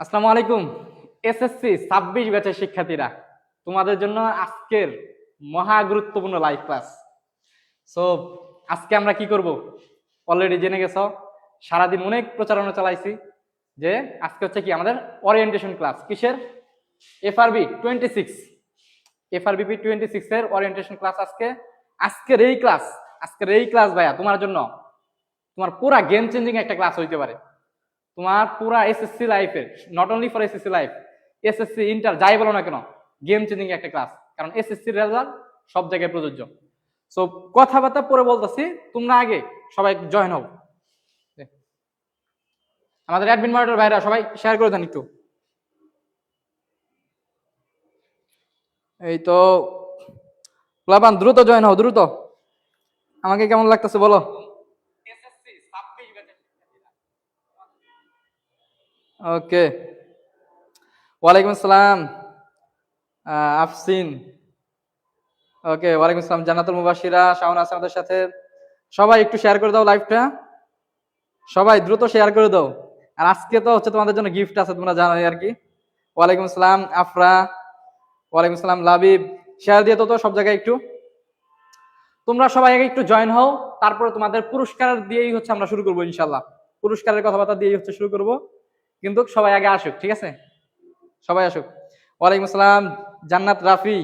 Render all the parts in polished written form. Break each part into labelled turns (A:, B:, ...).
A: আসসালামু আলাইকুম। এসএসসি 26 ব্যাচের শিক্ষার্থীরা, তোমাদের জন্য আজকের মহা গুরুত্বপূর্ণ লাইভ ক্লাস। সো আজকে আমরা কি করব অলরেডি জেনে গেছো। সারাদিন অনেক প্রচারণা চালাইছি যে আজকে হচ্ছে কি আমাদের ওরিয়েন্টেশন ক্লাস। কিসের? এফআরবি 26, এফআরবিপি 26 এর ওরিয়েন্টেশন ক্লাস। আজকের এই ক্লাস ভাইয়া তোমার জন্য, তোমার পুরা গেম চেঞ্জিং একটা ক্লাস হইতে পারে। তোমার পুরা এসএসসি লাইফের, not only for SSC life, SSC inter যাই বলো না কেন, গেম চেঞ্জিং একটা ক্লাস। কারণ এসএসসি রেজাল্ট সব জায়গায় প্রযোজ্য। সো কথাবার্তা পরে বলতেছি, তোমরা আগে সবাই জয়েন হও। আমাদের অ্যাডমিন মনিটর ভাইরা সবাই শেয়ার করে দেন একটু। এই তো প্লাবান, দ্রুত জয়েন হও, দ্রুত। আমাকে কেমন লাগতেছে বলো? ওকে, ওয়ালাইকুম আসসালাম আফসিন। ওকে, ওয়ালাইকুম আসসালাম জান্নাতুল মুবাশশিরা, শাওন আছে আমাদের সাথে। সবাই একটু শেয়ার করে দাও লাইভটা, সবাই দ্রুত শেয়ার করে দাও। আর আজকে তো হচ্ছে তোমাদের জন্য গিফট আছে, তোমরা জানোই আর কি। ওয়ালাইকুম আসসালাম আফরা, ওয়ালাইকুম আসসালাম লাবিব। শেয়ার দিয়ে তো সব জায়গায় একটু। তোমরা সবাই আগে একটু জয়েন হও, তারপরে তোমাদের পুরস্কার দিয়েই হচ্ছে আমরা শুরু করবো ইনশাল্লাহ। পুরস্কারের কথাবার্তা দিয়েই হচ্ছে শুরু করব, কিন্তু সবাই আগে আসুক, ঠিক আছে? সবাই আসুক। ওয়ালাইকুম আসসালাম জান্নাত রাফি,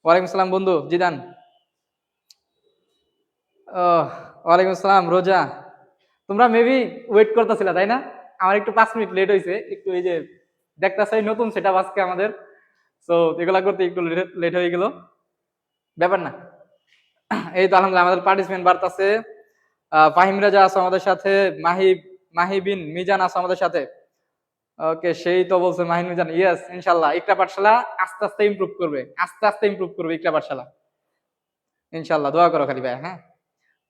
A: ওয়ালাইকুম আসসালাম বন্ধু জিদান। ওয়ালাইকুম আসসালাম রোজা। তোমরা মেবি ওয়েট করতেছিলা তাই না? আমার একটু 5 মিনিট লেট হয়েছে, একটু এই যে দেখতেছি নতুন সেটআপ আজকে আমাদের। সো এগুলা করতে একটু লেট হয়ে গেল, ব্যাপার না। এই তো আলহামদুলিল্লাহ আমাদের পার্টিসিপেন্ট বাড়তেছে। ফাহিম রাজা আছে আমাদের সাথে, মাহিবিন মিজান আছে আমাদের সাথে। ওকে, সেই তো বলছে মাহিন মিজান। ইয়েস, ইনশাল্লাহ ইকরা পাঠশালা আস্তে আস্তে ইমপ্রুভ করবে, ইকরা পাঠশালা ইনশাল্লাহ। দোয়া করো খালি ভাই। হ্যাঁ,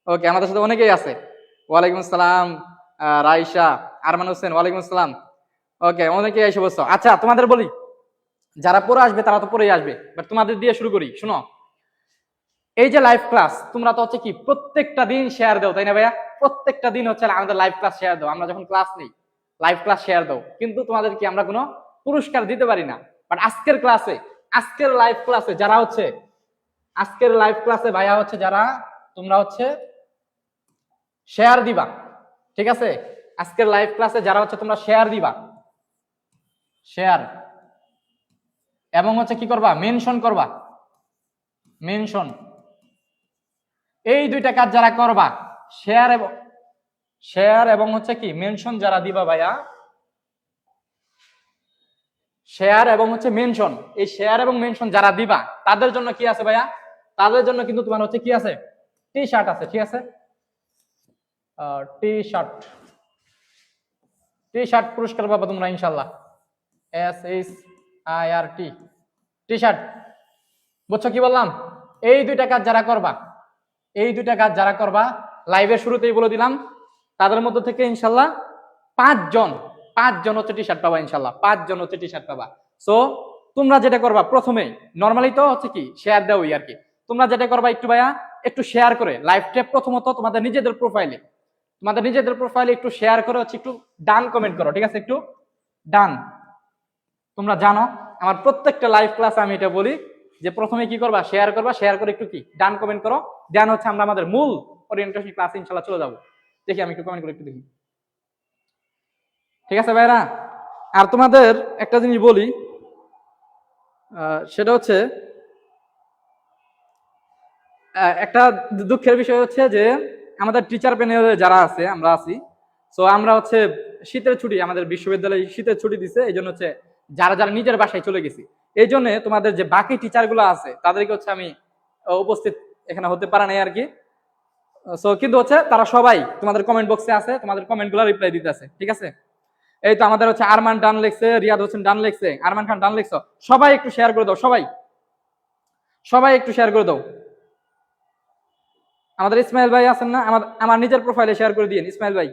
A: ওকে, আমাদের সাথে অনেকেই আছে। ওয়ালাইকুম আসসালাম রাইসা, আরমান হোসেন, ওয়ালাইকুম আসসালাম। ওকে, অনেকেই এসে বসছো। আচ্ছা, তোমাদের বলি, যারা পরে আসবে তারা তো পরেই আসবে, বাট তোমাদের দিয়ে শুরু করি। শুনো, এই যে লাইভ ক্লাস, তোমরা তো হচ্ছে কি প্রত্যেকটা দিন শেয়ার দাও তাই না ভাইয়া? প্রত্যেকটা দিন হচ্ছে আমাদের লাইভ ক্লাস শেয়ার দাও। আমরা যখন ক্লাস নেই লাইভ ক্লাস শেয়ার দাও, কিন্তু তোমাদের কি আমরা কোনো পুরস্কার দিতে পারি না। বাট আজকের লাইভ ক্লাসে যারা হচ্ছে, আজকের লাইভ ক্লাসে ভাইয়া হচ্ছে যারা তোমরা হচ্ছে শেয়ার দিবা, ঠিক আছে? আজকের লাইভ ক্লাসে যারা হচ্ছে তোমরা শেয়ার দিবা, শেয়ার এবং হচ্ছে কি করবা, মেনশন করবা, মেনশন। এই দুইটা কাজ যারা করবা, শেয়ার এবং হচ্ছে কি মেনশন যারা দিবা ভাইয়া, শেয়ার এবং হচ্ছে মেনশন, এই শেয়ার এবং মেনশন যারা দিবা তাদের জন্য কি আছে ভাইয়া? তাদের জন্য কিন্তু তোমার হচ্ছে কি আছে, টি শার্ট আছে, ঠিক আছে? টি শার্ট পুরস্কার পাবা তোমরা ইনশাল্লাহ। SHIRT T shirt. বুঝছো কি বললাম? এই দুইটা কাজ যারা করবা লাইভের শুরুতেই বলে দিলাম, তাদের মধ্য থেকে ইনশাল্লাহ পাঁচজন হচ্ছে টি শার্ট পাবা ইনশাল্লাহ। 5 জন হচ্ছে টি শার্ট পাবা। সো তোমরা যেটা করবা, প্রথমেই নর্মালি তো হচ্ছে কি শেয়ার দেওই আর কি। তোমরা যেটা করবা, একটু ভাইয়া একটু শেয়ার করে লাইভটা প্রথমত তোমাদের নিজেদের প্রোফাইলে একটু শেয়ার করে হচ্ছে একটু ডান কমেন্ট করো, ঠিক আছে? একটু ডান। তোমরা জানো আমার প্রত্যেকটা লাইভ ক্লাসে আমি এটা বলি যে প্রথমে কি করবা, শেয়ার করবা, শেয়ার করে একটু কি ডান কমেন্ট করো, দেন হচ্ছে আমরা আমাদের মূল ওরিয়েন্টেশন ক্লাসে ইনশাআল্লাহ চলে যাবো। দেখি আমি একটু কমেন্ট করে একটু দেখি, ঠিক আছে ভাইরা? আর তোমাদের একটা জিনিস বলি, সেটা হচ্ছে একটা দুঃখের বিষয় হচ্ছে যে আমাদের টিচার প্যানেলে যারা আছে, আমরা আছি, সো আমরা হচ্ছে শীতের ছুটি, আমাদের বিশ্ববিদ্যালয়ে শীতের ছুটি দিছে, এই জন্য হচ্ছে যারা যারা নিজের বাসায় চলে গেছি, এই জন্য তোমাদের যে বাকি টিচার গুলো আছে তাদেরকে হচ্ছে আমি উপস্থিত এখানে হতে পারা নাই আর কি। সো কিন্তু হচ্ছে তারা সবাই তোমাদের কমেন্ট বক্সে আছে, তোমাদের কমেন্ট গুলো রিপ্লাই দিতে আছে, ঠিক আছে? এই তো আমাদের হচ্ছে আরমান ডান লেখছে, রিয়াদ হোসেন ডান লেখছে, আরমান খান ডান লেখছো। সবাই একটু শেয়ার করে দাও, সবাই একটু শেয়ার করে দাও। আমাদের ইসমাইল ভাই আছেন না? আমার নিজের প্রোফাইলে শেয়ার করে দিয়েন ইসমাইল ভাই,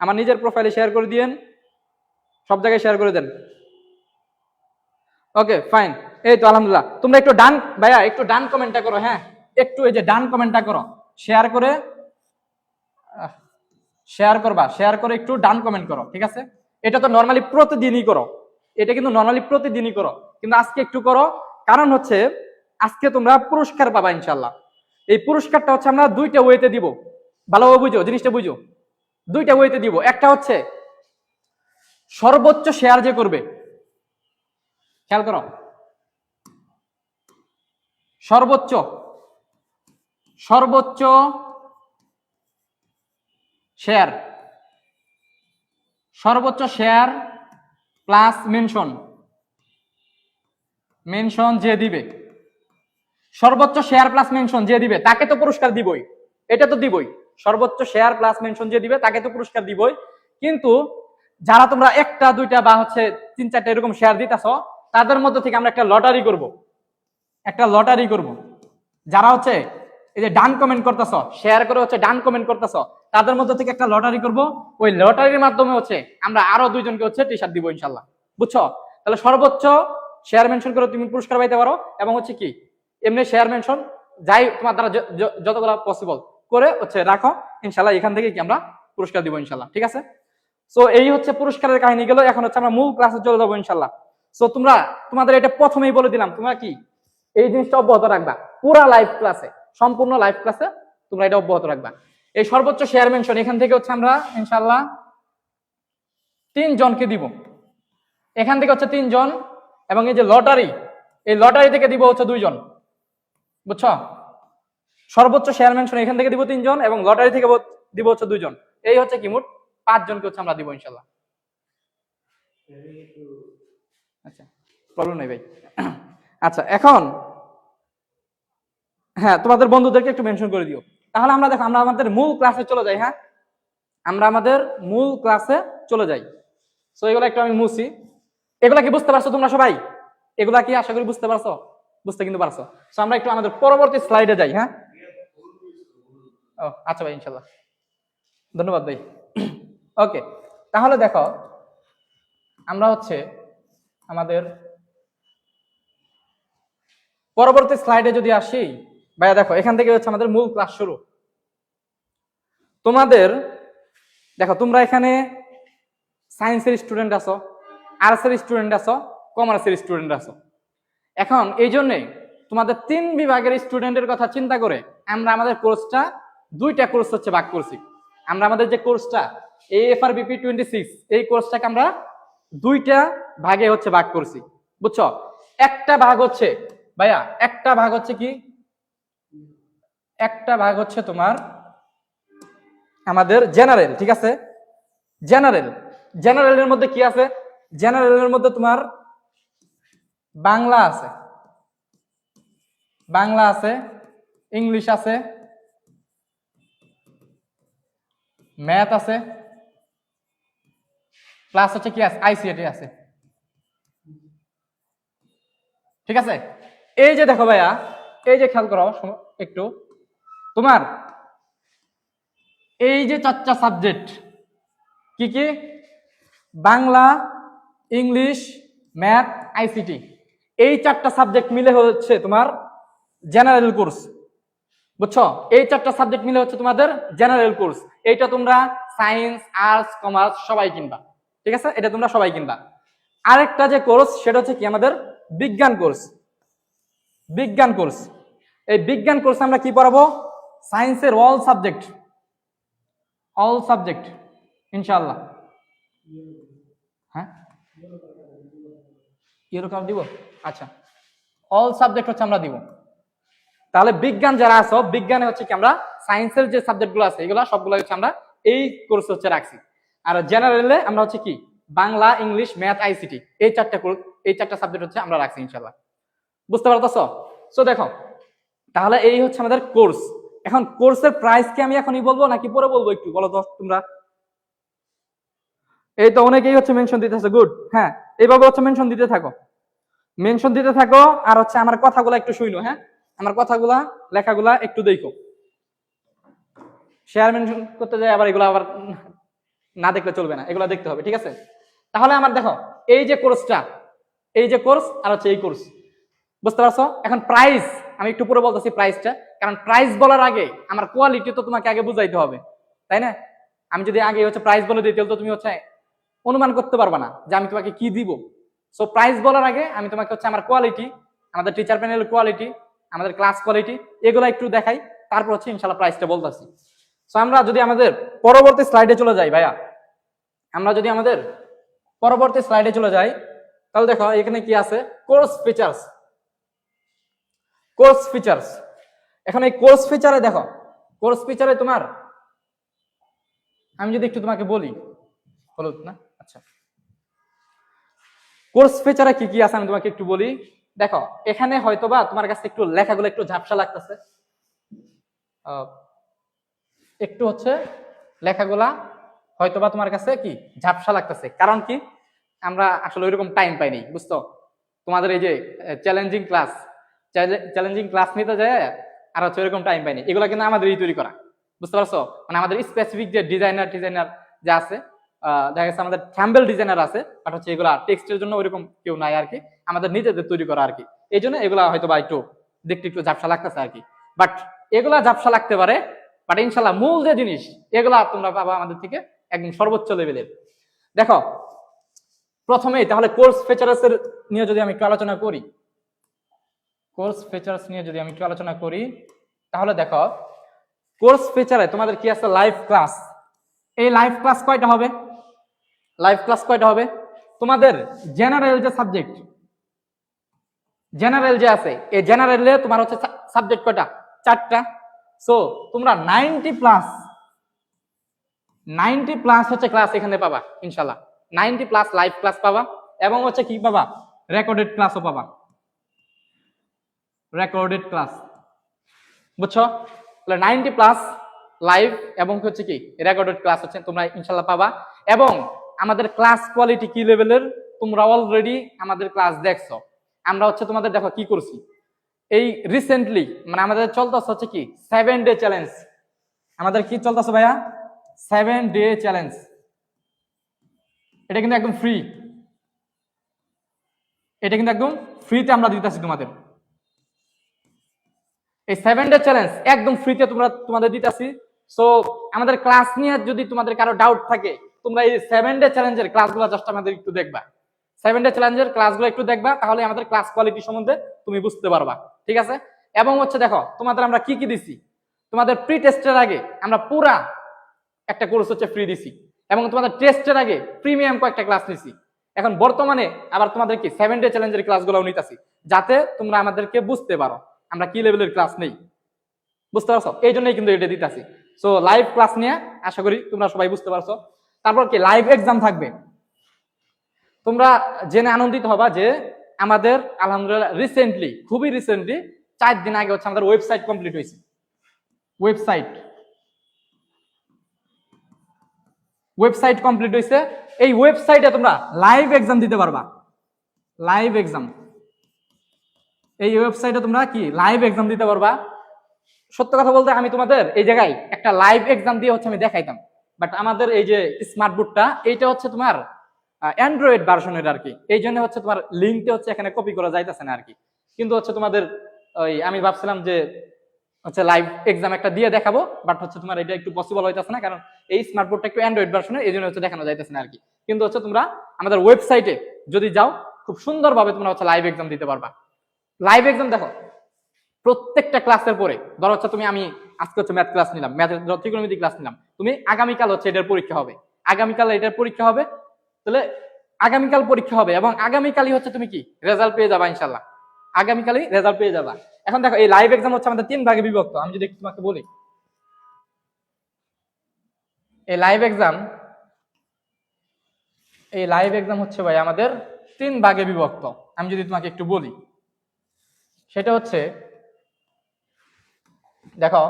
A: আমার নিজের প্রোফাইলে শেয়ার করে দিয়েন, সব জায়গায় শেয়ার করে দেন। ওকে, ফাইন। এই তো আলহামদুলিল্লাহ। তোমরা একটু ডান ভাইয়া, একটু ডান কমেন্টটা করো। হ্যাঁ, একটু এই যে ডান কমেন্টটা করো, শেয়ার করে একটু ডান কমেন্ট করো, ঠিক আছে? এটা তো নর্মালি প্রতিদিনই করো, এটা কিন্তু নর্মালি প্রতিদিনই করো, কিন্তু আজকে একটু করো, কারণ হচ্ছে আজকে তোমরা পুরস্কার পাবা ইনশাল্লাহ। এই পুরস্কারটা হচ্ছে আমরা দুইটা ওয়েতে দিব, ভালোভাবে বুঝো জিনিসটা, বুঝো দুইটা ওয়েতে দিব। একটা হচ্ছে সর্বোচ্চ শেয়ার যে করবে, খেয়াল করো, সর্বোচ্চ সর্বোচ্চ শেয়ার, সর্বোচ্চ শেয়ার প্লাস মেনশন, মেনশন যে দিবে, সর্বোচ্চ শেয়ার প্লাস মেনশন যে দিবে তাকে তো পুরস্কার দিবই, এটা তো দিবই, সর্বোচ্চ শেয়ার প্লাস মেনশন যে দিবে তাকে তো পুরস্কার দিবই। কিন্তু যারা তোমরা একটা দুইটা বা হচ্ছে তিন চারটা এরকম শেয়ার দিতেছ, তাদের মধ্যে থেকে আমরা একটা লটারি করব, একটা লটারি করব। যারা হচ্ছে এই যে ডান কমেন্ট করতেছ, শেয়ার করে হচ্ছে ডান কমেন্ট করতেছ, তাদের মধ্যে থেকে একটা লটারি করব। ওই লটারির মাধ্যমে হচ্ছে আমরা আরো দুইজনকে হচ্ছে টি শার্ট দিব ইনশাল্লাহ, বুঝছো? তাহলে সর্বোচ্চ শেয়ার মেনশন করে তুমি পুরস্কার পাইতে পারো, এবং হচ্ছে কি এমনি শেয়ার মেনশন যাই তোমার দ্বারা যতগুলো পসিবল করে হচ্ছে রাখো, ইনশাল্লাহ এখান থেকে কি আমরা পুরস্কার দিব ইনশাল্লাহ, ঠিক আছে? সো এই হচ্ছে পুরস্কারের কাহিনী গেল। এখন হচ্ছে আমরা মূল ক্লাসে চলে যাবো ইনশাল্লাহ। সো তোমরা তোমাদের এটা প্রথমেই বলে দিলাম, তোমরা কি এই জিনিসটা অব্যাহত রাখবা পুরা লাইভ ক্লাসে, সম্পূর্ণ লাইভ ক্লাসে তোমরা এটা অব্যাহত রাখবা। এই সর্বোচ্চ শেয়ার মেনশন এখান থেকে হচ্ছে আমরা ইনশাল্লাহ 3 জনকে দিব, এখান থেকে হচ্ছে 3 জন, এবং এই যে লটারি, এই লটারি থেকে দিব হচ্ছে 2 জন, বুঝছো? সর্বোচ্চ শেয়ার মেনশন এখান থেকে দিব 3 জন, এবং লটারি থেকে দিব হচ্ছে 2 জন। এই হচ্ছে কি মোট 5 জনকে হচ্ছে আমরা দিব ইনশাল্লাহ। আচ্ছা, প্রবলেম নেই ভাই। আচ্ছা, এখন হ্যাঁ তোমাদের বন্ধুদেরকে একটু মেনশন করে দিও। তাহলে আমরা দেখো আমরা আমাদের মূল ক্লাসে চলে যাই। হ্যাঁ, আমরা আমাদের মূল ক্লাসে চলে যাই। সো এগুলো একটু আমি মুছি। এগুলা কি বুঝতে পারছো তোমরা সবাই? এগুলা কি আশা করি বুঝতে পারছো? বুঝতে কিন্তু পারছো। সো আমরা একটু আমাদের পরবর্তী স্লাইডে যাই। হ্যাঁ, ও আচ্ছা ভাই, ইনশাল্লাহ, ধন্যবাদ ভাই। ওকে, তাহলে দেখো আমরা হচ্ছে আমাদের পরবর্তী স্লাইডে যদি আসি, ভাইয়া দেখো এখান থেকে হচ্ছে আমাদের মূল ক্লাস শুরু। তোমাদের দেখো তোমরা এখানে সায়েন্সের স্টুডেন্ট আছো, আর্টসের স্টুডেন্ট আছো, কমার্সের স্টুডেন্ট আছো। এখন এই জন্যে তোমাদের 3 বিভাগের স্টুডেন্টের কথা চিন্তা করে আমরা আমাদের কোর্সটা 2টা কোর্স হচ্ছে ভাগ করছি। আমরা আমাদের যে কোর্সটা AFRBP 26, এই কোর্সটাকে আমরা 2টা ভাগে হচ্ছে ভাগ করছি, বুঝছো? একটা ভাগ হচ্ছে ভাইয়া, একটা ভাগ হচ্ছে কি, একটা ভাগ হচ্ছে তোমার আমাদের জেনারেল, ঠিক আছে? জেনারেল, জেনারেলের মধ্যে কি আছে? জেনারেলের মধ্যে তোমার বাংলা আছে, বাংলা আছে, ইংলিশ আছে, ম্যাথ আছে, প্লাস হচ্ছে কি আছে, ICT আছে, ঠিক আছে? এই যে দেখো ভাইয়া, এই যে খেয়াল করো একটু, তোমার এই যে 4টা সাবজেক্ট কি কি, বাংলা, ইংলিশ, ম্যাথ, ICT, এই 4টা সাবজেক্ট মিলে হচ্ছে তোমার জেনারেল কোর্স, বুঝছো? এই 4টা সাবজেক্ট মিলে হচ্ছে তোমাদের জেনারেল কোর্স। এইটা তোমরা সায়েন্স, আর্টস, কমার্স সবাই কিনবা, ঠিক আছে? এটা তোমরা সবাই কিনবা। আরেকটা যে কোর্স সেটা হচ্ছে কি আমাদের বিজ্ঞান কোর্স, বিজ্ঞান কোর্স। এই বিজ্ঞান কোর্স আমরা কি পড়াবো? সায়েন্সের অল সাবজেক্ট, অল সাবজেক্ট ইনশাআল্লাহ। হ্যাঁ, ইউরো কার্ড দিব, আচ্ছা, অল সাবজেক্ট হচ্ছে আমরা দিব। তাহলে বিজ্ঞান যারা আছো, বিজ্ঞানে হচ্ছে কি আমরা সায়েন্সের যে সাবজেক্টগুলো আছে এগুলো সবগুলো হচ্ছে আমরা এই কোর্স হচ্ছে রাখছি। আর জেনারেলে আমরা হচ্ছে কি বাংলা, ইংলিশ, ম্যাথ, ICT, এই 4টা কোর্স, এই 4টা সাবজেক্ট হচ্ছে আমরা রাখছি ইনশাআল্লাহ। বুঝতে পারতেছো? সো দেখো তাহলে এই হচ্ছে আমাদের কোর্স। এখন কোর্সের প্রাইস কি আমি এখনই বলবো নাকি পরে বলবো, একটু বলো তো তোমরা। এই তো অনেকেই হচ্ছে মেনশন দিতেছে, গুড। হ্যাঁ, এইভাবে হচ্ছে মেনশন দিতে থাকো, মেনশন দিতে থাকো। আর হচ্ছে আমার কথাগুলো একটু শুনো। হ্যাঁ, আমার কথাগুলা লেখাগুলা একটু দেখো। শেয়ার মেনশন করতে যাই আবার এগুলো আবার না দেখলে চলবে না, এগুলো দেখতে হবে, ঠিক আছে? তাহলে আমার দেখো এই যে কোর্সটা, এই যে কোর্স আর হচ্ছে এই কোর্স, বুঝতে পারছো? এখন প্রাইস আমি একটু পরে বলতেছি প্রাইসটা, কারণ প্রাইস বলার আগে আমার কোয়ালিটি তো তোমাকে আগে বুঝাইতে হবে, তাই না? আমি যদি আগে হচ্ছে প্রাইস বলে দিই তাহলে তো তুমি হচ্ছে অনুমান করতে পারবা না যে আমি তোমাকে কি দিব। সো প্রাইস বলার আগে আমি তোমাকে হচ্ছে আমার কোয়ালিটি, আমাদের টিচার প্যানেলের কোয়ালিটি, আমাদের ক্লাস কোয়ালিটি এগুলো একটু দেখাই, তারপর হচ্ছে ইনশাল্লাহ প্রাইসটা বলতেছি। সো আমরা যদি আমাদের পরবর্তী স্লাইডে চলে যাই ভাইয়া, আমরা যদি আমাদের পরবর্তী স্লাইডে চলে যাই, তাহলে দেখো এখানে কি আছে, কোর্স ফিচার্স। কোর্স ফিচার্স, এখন এই কোর্স ফিচারে দেখো, কোর্স ফিচারে তোমার আমি যদি একটু তোমাকে বলি, হলো না? আচ্ছা, কোর্স ফিচারে কি কি আছে আমি তোমাকে একটু বলি। দেখো এখানে হয়তোবা তোমার কাছে একটু লেখাগুলো একটু ঝাপসা লাগতেছে, একটু হচ্ছে লেখাগুলা হয়তোবা তোমার কাছে কি ঝাপসা লাগতেছে, কারণ কি আমরা আসলে ওইরকম টাইম পাইনি, বুঝতো? তোমাদের এই যে চ্যালেঞ্জিং ক্লাস নিতে যায় আর হচ্ছে ওইরকম টাইম পাইনি, এগুলো কিন্তু আমাদেরই তৈরি করা, বুঝতে পারছো? মানে আমাদের স্পেসিফিক যে ডিজাইনার যে আছে, দেখা গেছে আমাদের থ্যাম্বেল ডিজাইনার আছে, বাট হচ্ছে এগুলা টেক্সটের জন্য ওইরকম কেউ নাই আর কি, আমাদের নিজেদের তৈরি করা আর কি। এই জন্য এগুলা হয়তো বা একটু দেখতে একটু ঝাপসা লাগতেছে আর কি, বাট এগুলা ঝাপসা লাগতে পারে, বাট ইনশাল্লাহ মূল যে জিনিস এগুলা তোমরা পাবা আমাদের থেকে একদম সর্বোচ্চ লেভেলের। দেখো প্রথমেই তাহলে কোর্স ফিচার্স এর নিয়ে যদি আমি একটু আলোচনা করি, কোর্স ফিচার্স নিয়ে যদি আমি একটু আলোচনা করি, তাহলে দেখো কোর্স ফিচারে তোমাদের কি আছে, লাইভ ক্লাস। এই লাইভ ক্লাস কয়টা হবে? লাইভ ক্লাস কয়টা হবে? তোমাদের জেনারেল যে সাবজেক্ট, জেনারেল যে আছে, এই জেনারেলে তোমার হচ্ছে সাবজেক্ট কয়টা? 4টা। সো তোমরা 90 প্লাস হচ্ছে ক্লাস এখানে পাবা ইনশাল্লাহ, 90 প্লাস লাইভ ক্লাস পাবা, এবং হচ্ছে কি পাবা, রেকর্ডেড ক্লাসও পাবা, রেকর্ডেড ক্লাস, বুঝছো? তাহলে 90 প্লাস লাইভ এবং হচ্ছে কি রেকর্ডেড ক্লাস হচ্ছে তোমরা ইনশাল্লাহ পাবা। এবং আমাদের ক্লাস কোয়ালিটি কি লেভেলের তোমরা অলরেডি আমাদের ক্লাস দেখছো। আমরা হচ্ছে তোমাদের দেখো কি করছি, এই রিসেন্টলি মানে আমাদের চলতেছে হচ্ছে কি 7 ডে চ্যালেঞ্জ। আমাদের কি চলতেছে ভাইয়া? 7 ডে চ্যালেঞ্জ। এটা কিন্তু একদম ফ্রি, এটা কিন্তু একদম ফ্রিতে আমরা দিতেছি তোমাদের। এই 7 ডে চ্যালেঞ্জ একদম ফ্রিতে তোমাদের দিতেছি। সো আমাদের ক্লাস নিয়ে যদি তোমাদের কারো ডাউট থাকে, তোমরা এই 7 ডে চ্যালেঞ্জের ক্লাসগুলো জাস্ট আমাদের একটু দেখবা, 7 ডে চ্যালেঞ্জের ক্লাসগুলো একটু দেখবা, তাহলে আমাদের ক্লাস কোয়ালিটি সম্বন্ধে তুমি বুঝতে পারবা, ঠিক আছে? এবং হচ্ছে দেখো তোমাদের আমরা কি কি দিছি, তোমাদের প্রি টেস্টের আগে আমরা পুরা একটা কোর্স হচ্ছে ফ্রি দিছি, এবং তোমাদের টেস্টের আগে প্রিমিয়াম কয়েকটা ক্লাস নিছি। এখন বর্তমানে আবার তোমাদের কি 7 ডে চ্যালেঞ্জের ক্লাসগুলোও নিতেছি, যাতে তোমরা আমাদেরকে বুঝতে পারো আমরা কি লেভেলের ক্লাস নেই, বুঝতে পারছো? এই জন্যই কিন্তু এটা দিতেছি। সো লাইভ ক্লাস নিয়ে আশা করি তোমরা সবাই বুঝতে পারছো। তারপর কি লাইভ এক্সাম থাকবে। তোমরা জেনে আনন্দিত হবা যে আমাদের আলহামদুলিল্লাহ রিসেন্টলি, খুবই রিসেন্টলি 4 দিন আগে হচ্ছে আমাদের ওয়েবসাইট কমপ্লিট হয়েছে। ওয়েবসাইট কমপ্লিট হয়েছে। এই ওয়েবসাইটে তোমরা লাইভ এক্সাম দিতে পারবা, লাইভ এক্সাম। এই ওয়েবসাইটে তোমরা কি লাইভ এক্সাম দিতে পারবা। সত্য কথা বলতে আমি তোমাদের এই জায়গায় একটা লাইভ এক্সাম দিয়ে হচ্ছে আমি দেখাইতাম, বাট আমাদের এই যে স্মার্ট বোর্ডটা এইটা হচ্ছে তোমার অ্যান্ড্রয়েড ভার্সনের আর কি, এই জন্য হচ্ছে তোমার লিঙ্কটা হচ্ছে এখানে কপি করা যাইতেছে না আর কি। কিন্তু হচ্ছে তোমাদের ওই আমি ভাবছিলাম যে হচ্ছে লাইভ এক্সাম একটা দিয়ে দেখাবো, বাট হচ্ছে তোমার এটা একটু পসিবল হইতেছে না, কারণ এই স্মার্ট বোর্ডটা একটু অ্যান্ড্রয়েড ভার্সনের, এই জন্য হচ্ছে দেখানো যাইতেছে না আর কি। কিন্তু হচ্ছে তোমরা আমাদের ওয়েবসাইটে যদি যাও, খুব সুন্দরভাবে তোমরা হচ্ছে লাইভ এক্সাম দিতে পারবা। লাইভ এক্সাম দেখো প্রত্যেকটা ক্লাসের পরে, ধরো হচ্ছে তুমি আমি আজকে হচ্ছে ম্যাথ ক্লাস নিলাম, ম্যাথের ত্রিকোণমিতি ক্লাস নিলাম, তুমি আগামীকাল হচ্ছে এটার পরীক্ষা হবে, আগামীকাল এটার পরীক্ষা হবে, তাহলে আগামীকাল পরীক্ষা হবে এবং আগামীকালই হচ্ছে তুমি কি রেজাল্ট পেয়ে যাবা ইনশাল্লাহ, আগামীকালই রেজাল্ট পেয়ে যাবা। এখন দেখো এই লাইভ এক্সাম হচ্ছে আমাদের 3 ভাগে বিভক্ত। আমি যদি তোমাকে বলি এই লাইভ এক্সাম হচ্ছে ভাই আমাদের 3 ভাগে বিভক্ত। আমি যদি তোমাকে একটু বলি সেটা হচ্ছে দেখো,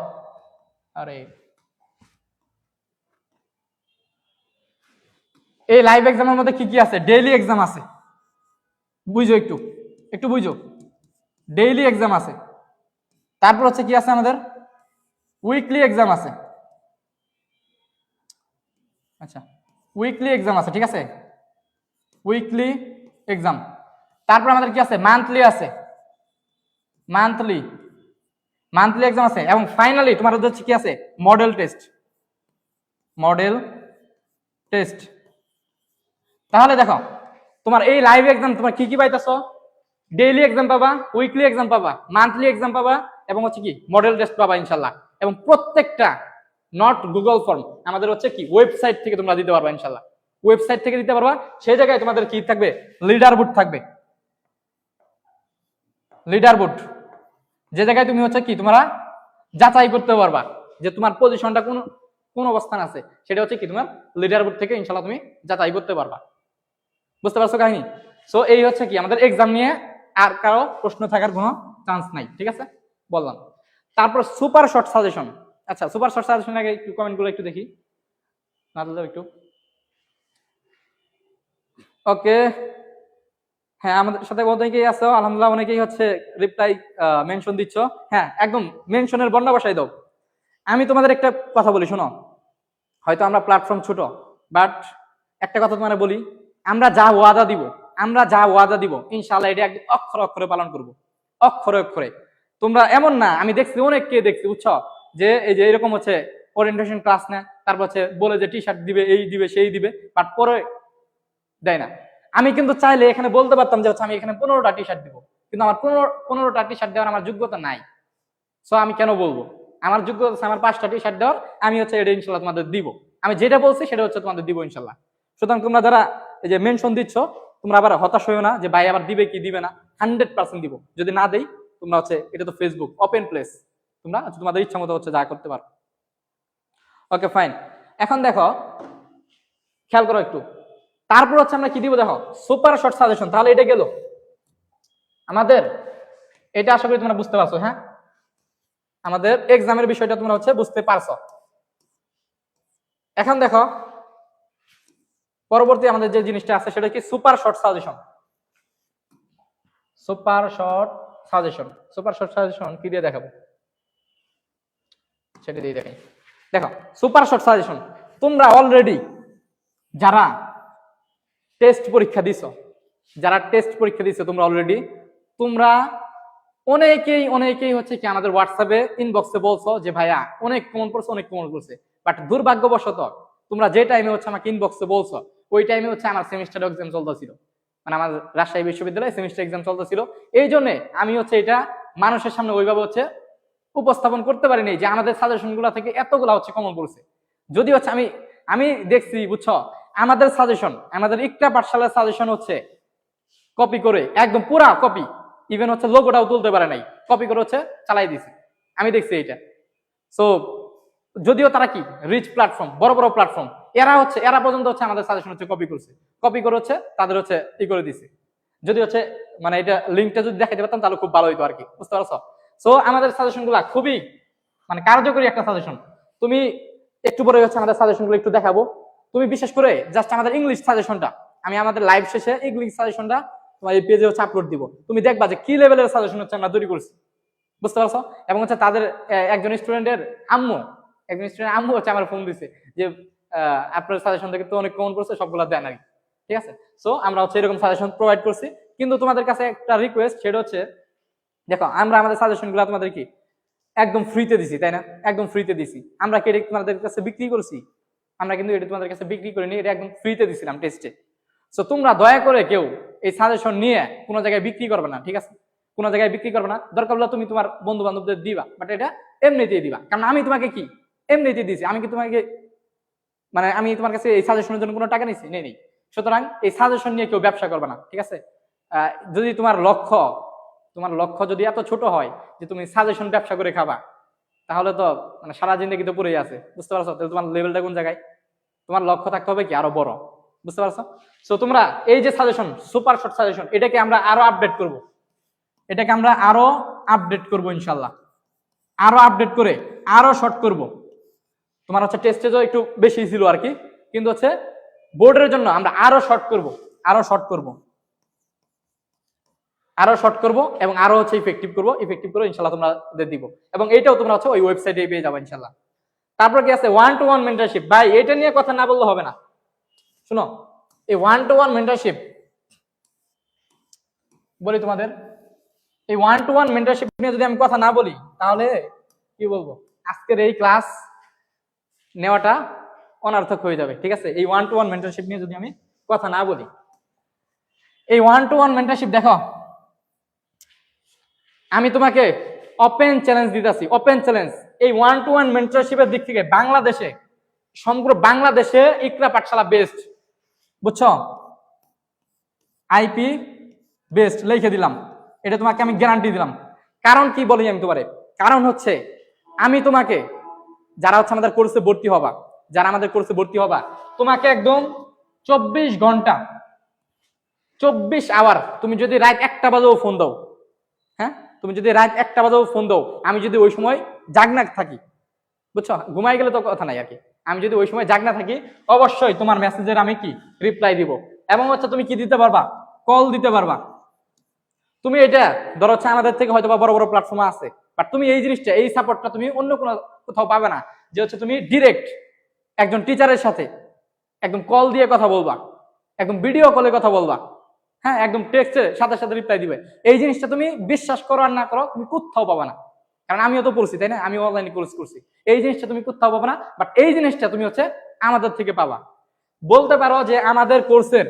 A: আরে এই লাইভ এক্সামের মধ্যে কি কি আছে, ডেইলি এক্সাম আছে, বুঝো একটু একটু বুঝো, ডেইলি এক্সাম আছে। তারপর হচ্ছে কি আছে আমাদের উইকলি এক্সাম আছে, আচ্ছা উইকলি এক্সাম আছে, ঠিক আছে, উইকলি এক্সাম। তারপর আমাদের কি আছে মান্থলি আছে, মান্থলি এক্সাম আছে। এবং ফাইনালি তোমার হচ্ছে কি আছে মডেল টেস্ট, তাহলে দেখো তোমার এই লাইভ এক্সাম তোমার কি কি পাইতেছো, ডেইলি এক্সাম পাবা, উইকলি এক্সাম পাবা, মান্থলি এক্সাম পাবা, এবং হচ্ছে কি মডেল টেস্ট পাবা ইনশাল্লাহ। এবং প্রত্যেকটা নট গুগল ফর্ম, আমাদের হচ্ছে কি ওয়েবসাইট থেকে তোমরা দিতে পারবা ইনশাল্লাহ। ওয়েবসাইট থেকে দিতে পারবা, সেই জায়গায় তোমাদের কি থাকবে, লিডার বোর্ড থাকবে। লিডার বোর্ড, যে জায়গায় তুমি হচ্ছে কি তোমরা যাচাই করতে পারবা যে তোমার পজিশনটা কোন কোন অবস্থান আছে, সেটা হচ্ছে কি তোমার লিডার বোর্ড থেকে ইনশাল্লাহ তুমি যাচাই করতে পারবা। বুঝতে পারছো কাহিনী? সো এই হচ্ছে কি আমাদের এক্সাম নিয়ে আর কারো প্রশ্ন থাকার কোনো চান্স নাই, ঠিক আছে বললাম। তারপর সুপার শর্ট সাজেশন। আচ্ছা, সুপার শর্ট সাজেশন আগে একটু কমেন্ট গুলো একটু দেখি, না তো একটু। ওকে, হ্যাঁ আমাদের সাথে অনেকেই আছো আলহামদুলিল্লাহ, অনেকেই হচ্ছে রিপ্লাই মেনশন দিচ্ছ। হ্যাঁ একদম মেনশনের বর্ণনা বসাই দাও। আমি তোমাদের একটা কথা বলি শোনো, হয়তো আমরা প্ল্যাটফর্ম ছোট, বাট একটা কথা তোমার বলি, আমরা যা ওয়াদা দিব ইনশাআল্লাহ এটা একদম অক্ষরে অক্ষরে পালন করব, অক্ষরে অক্ষরে। তোমরা এমন না, আমি দেখছি অনেককে দেখছি বুঝছো, যে এই যে এরকম হচ্ছে ওরিয়েন্টেশন ক্লাস নেয়, তারপর হচ্ছে বলে যে টি শার্ট দিবে, এই দিবে সেই দিবে, বাট পরে দেয় না। আমি কিন্তু চাইলে এখানে বলতে পারতাম যে হচ্ছে আমি এখানে 15টা টি শার্ট দিব, কিন্তু আমার 15টা টি শার্ট দেওয়ার আমার যোগ্যতা নাই। সো আমি কেন বলবো, আমার যোগ্যতা আছে আমার 5টা টি শার্ট দেওয়ার, আমি হচ্ছে এটা ইনশাল্লাহ তোমাদের দিব। আমি যেটা বলছি সেটা হচ্ছে তোমাদের দিব ইনশাল্লাহ। সুতরাং তোমরা যারা এই যে মেনশন দিচ্ছ, তোমরা আবার হতাশ হইও না যে ভাই আবার দিবে কি দিবে না। 100% দিব, যদি না দেই তোমরা হচ্ছে, এটা তো ফেসবুক ওপেন প্লেস, তোমরা তোমাদের ইচ্ছা মতো হচ্ছে যা করতে পারো। ওকে ফাইন, এখন দেখো খেয়াল করো একটু, তারপর হচ্ছে আমরা কি দিব দেখো, সুপার শর্ট সাজেশন। তাহলে এটা গেল আমাদের, এটা আশা করি তোমরা বুঝতে পারছো। হ্যাঁ, আমাদের এক্সামের বিষয়টা তোমরা হচ্ছে বুঝতে পারছো। এখন দেখো পরবর্তী আমাদের যে জিনিসটা আছে সেটা কি super short suggestion. Super short suggestion, super short suggestion কি দিয়ে দেখাবো, সেটা দিয়ে দেখাই। দেখো সুপার শর্ট সাজেশন, তোমরা অলরেডি যারা টেস্ট পরীক্ষা দিছো, তোমরা অলরেডি, তোমরা অনেকেই হচ্ছে কি আমাদের হোয়াটসঅ্যাপে ইনবক্সে বলছো যে ভাইয়া অনেক কমন পড়ছে, বাট দুর্ভাগ্যবশত তোমরা যে টাইমে হচ্ছে আমাকে ইনবক্সে বলছো, ওই টাইমে হচ্ছে আমার সেমিস্টার এক্সাম চলতেছিল, মানে আমার রাজশাহী বিশ্ববিদ্যালয়ে সেমিস্টার এক্সাম চলতেছিল। এই জন্য আমি হচ্ছে এটা মানুষের সামনে ওইভাবে হচ্ছে উপস্থাপন করতে পারিনি যে আমাদের সাজেশন গুলা থেকে এতগুলা হচ্ছে কমন পড়ছে। যদি হচ্ছে আমি দেখছি বুঝছো, আমাদের সাজেশন, আমাদের ইকরা পাঠশালার সাজেশন হচ্ছে কপি করে একদম পুরা কপি, ইভেন হচ্ছে লোগোটাও তুলতে পারে নাই, কপি করে হচ্ছে চালাই দিছে, আমি দেখছি এটা। সো যদিও তারা কি রিচ প্ল্যাটফর্ম, বড় বড় প্ল্যাটফর্ম, এরা পর্যন্ত হচ্ছে আমাদের সাজেশন হচ্ছে কপি করে হচ্ছে তাদের হচ্ছে ই করে দিছে। যদি হচ্ছে মানে এটা লিঙ্কটা যদি দেখাতে পারতাম তাহলে খুব ভালো হইতো আর কি, বুঝতে পারছো? সো আমাদের সাজেশন গুলা খুবই মানে কার্যকরী একটা সাজেশন। তুমি একটু পরে হচ্ছে আমাদের সাজেশন গুলো একটু দেখাবো। তুমি বিশেষ করে জাস্ট আমাদের ইংলিশ সাজেশনটা, আমি আমাদের লাইভ শেষে ইংলিশ সাজেশনটা তোমার এই পেজে হচ্ছে আপলোড দিব, তুমি দেখবা যে কি লেভেলের সাজেশন হচ্ছে আমরা তৈরি করছি, বুঝতে পারছো? এবং হচ্ছে তাদের একজন স্টুডেন্টের আম্মু হচ্ছে আমার ফোন দিছে যে আপনার সাজেশন থেকে তো অনেক কমন করছে, সবগুলা দেন আর কি, ঠিক আছে? সো আমরা হচ্ছে এরকম সাজেশন প্রোভাইড করছি, কিন্তু তোমাদের কাছে একটা রিকোয়েস্ট, সেটা হচ্ছে দেখো আমরা আমাদের সাজেশন গুলো তোমাদের কি একদম ফ্রিতে দিছি, তাই না? একদম ফ্রিতে দিছি। আমরা কি এটা তোমাদের কাছে বিক্রি করছি? আমরা কিন্তু এটা তোমাদের কাছে বিক্রি করিনি, এটা একদম ফ্রিতে দিছিলাম টেস্টে। সো তোমরা দয়া করে কেউ এই সাজেশন নিয়ে কোনো জায়গায় বিক্রি করবে না, ঠিক আছে? কোনো জায়গায় বিক্রি করবে না, দরকার হলে তুমি তোমার বন্ধু বান্ধবদের দিবা, বাট এটা এমনিতেই দিবা, কারণ আমি তোমাকে কি এমনিতেই দিছি, আমি কি তোমাকে মানে আমি তোমার কাছে এই সাজেশনের জন্য কোনো টাকা নিছি? নেই। সুতরাং এই সাজেশন নিয়ে কেউ ব্যবসা করবে না, ঠিক আছে? যদি তোমার লক্ষ্য যদি এত ছোট হয় যে তুমি সাজেশন ব্যবসা করে খাবা, তাহলে তো মানে সারা জিন্দগি তো পড়েই আছে, বুঝতে পারছো? তাহলে তোমার লেভেলটা কোন জায়গায়? তোমার লক্ষ্য থাকতে হবে কি আরো বড়, বুঝতে পারছো? সো তোমরা এই যে সাজেশন, সুপার শর্ট সাজেশন, এটাকে আমরা আরো আপডেট করব, ইনশাল্লাহ আরো আপডেট করে আরো শর্ট করব। তোমার হচ্ছে টেস্টেজও একটু বেশি ছিল আর কি, কিন্তু হচ্ছে বোর্ডের জন্য আমরা আরো শর্ট করব এবং আরো হচ্ছে ইফেক্টিভ করবো ইনশাল্লাহ তোমরা দিব, এবং এইটাও তোমরা হচ্ছে ওই ওয়েবসাইটে পেয়ে যাবে ইনশাল্লাহ। তারপর কি আছে 1-to-1 মেন্টরশিপ। ভাই এটা নিয়ে কথা না বললে হবে না, শুনো এই 1-to-1 মেন্টরশিপ বলি তোমাদের, এই 1-to-1 মেন্টরশিপ নিয়ে যদি আমি কথা না বলি তাহলে কি বলবো, আজকের এই ক্লাস নেওয়াটা অনার্থক হয়ে যাবে, ঠিক আছে? এই 1-to-1 মেন্টরশিপ নিয়ে যদি আমি কথা না বলি। এই 1-to-1 মেন্টরশিপ দেখো, আমি তোমাকে ওপেন চ্যালেঞ্জ দিতেছি, ওপেন চ্যালেঞ্জ। এই 1-to-1 মেন্টরশিপের দিক থেকে বাংলাদেশে, সমগ্র বাংলাদেশে ইকরা পাঠশালা বেস্ট, বুঝছো? আইপি বেস্ট লিখে দিলাম, এটা তোমাকে আমি গ্যারান্টি দিলাম। কারণ কি বলি আমি তোমারে, কারণ হচ্ছে আমি তোমাকে, যারা হচ্ছে আমাদের কোর্সে ভর্তি হবা, যারা আমাদের কোর্সে ভর্তি হবা, তোমাকে একদম 24 ঘন্টা, 24 আওয়ার, তুমি যদি রাত 1টা বাজেও ফোন দাও, হ্যাঁ, তুমি যদি রাত 1টা বাজেও ফোন দাও, আমি যদি ওই সময় জাগনা থাকি, বুঝছো, ঘুমাই গেলে তো কথা নাই আর কি, আমি যদি ওই সময় জাগনা থাকি, অবশ্যই তোমার মেসেজের আমি কি রিপ্লাই দিব। এবং হচ্ছে তুমি কি দিতে পারবা, কল দিতে পারবা। তুমি এটা ধরো হচ্ছে আমাদের থেকে হয়তো বা বড় বড় প্ল্যাটফর্মে আছে, বাট তুমি এই জিনিসটা, এই সাপোর্টটা তুমি অন্য কোনো কোথাও পাবে না, যে হচ্ছে তুমি ডিরেক্ট একজন টিচারের সাথে একদম কল দিয়ে কথা বলবা, একদম ভিডিও কলে কথা বলবা, হ্যাঁ, একদম টেক্সটের সাথে সাথে রিপ্লাই দিবে। এই জিনিসটা তুমি বিশ্বাস করো আর না করো, তুমি কোথাও পাবে না। কারণ আমিও তো পড়ছি, তাই না, আমি অনলাইনে কোর্স করছি। এই জিনিসটা তুমি কোথাও পাবে না, বাট এই জিনিসটা তুমি হচ্ছে আমাদের থেকে পাবা। বলতে পারো যে আমাদের কোর্সের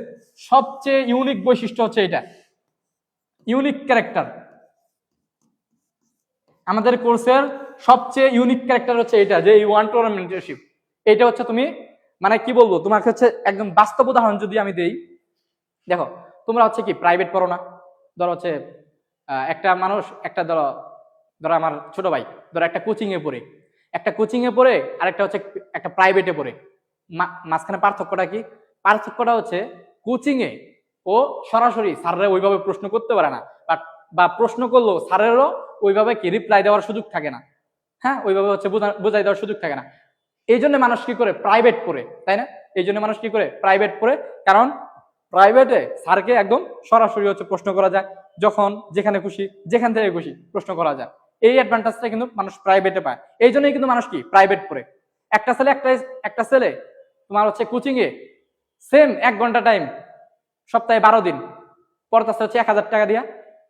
A: সবচেয়ে ইউনিক বৈশিষ্ট্য হচ্ছে এটা, ইউনিক ক্যারেক্টার। আমাদের কোর্সের সবচেয়ে ইউনিক ক্যারেক্টার হচ্ছে এটা, যে এই 1-to-1 মেন্টরশিপ। এটা হচ্ছে তুমি মানে কি বলবো, তোমাকে হচ্ছে একদম বাস্তব উদাহরণ যদি আমি দেই, দেখো তোমরা হচ্ছে কি প্রাইভেট পড়ো না, ধরো হচ্ছে একটা মানুষ, একটা ধরো ধরো আমার ছোট ভাই ধরো একটা কোচিং এ পড়ে, একটা কোচিং এ পড়ে, আর একটা হচ্ছে একটা প্রাইভেটে পড়ে, মাঝখানে পার্থক্যটা কি? পার্থক্যটা হচ্ছে কোচিং এ ও সরাসরি স্যাররা ওইভাবে প্রশ্ন করতে পারে না, বা প্রশ্ন করলেও স্যারেরও ওইভাবে কি রিপ্লাই দেওয়ার সুযোগ থাকে না, হ্যাঁ, ওইভাবে হচ্ছে বোঝাই দেওয়ার সুযোগ থাকে না। এই জন্য মানুষ কি করে প্রাইভেট পড়ে, তাই না? এই জন্য মানুষ কি করে প্রাইভেট পড়ে, কারণ প্রাইভেটে স্যারকে একদম সরাসরি হচ্ছে প্রশ্ন করা যায়, যখন যেখানে খুশি যেখান থেকে খুশি প্রশ্ন করা যায়। এই অ্যাডভান্টেজটা কিন্তু মানুষ প্রাইভেটে পায়, এই জন্যই কিন্তু মানুষ কি প্রাইভেট পড়ে। একটা ছেলে তোমার হচ্ছে কোচিং এ সেম 1 ঘন্টা টাইম, সপ্তাহে 12 দিন পড়তেছে হচ্ছে 1000 টাকা দিয়া,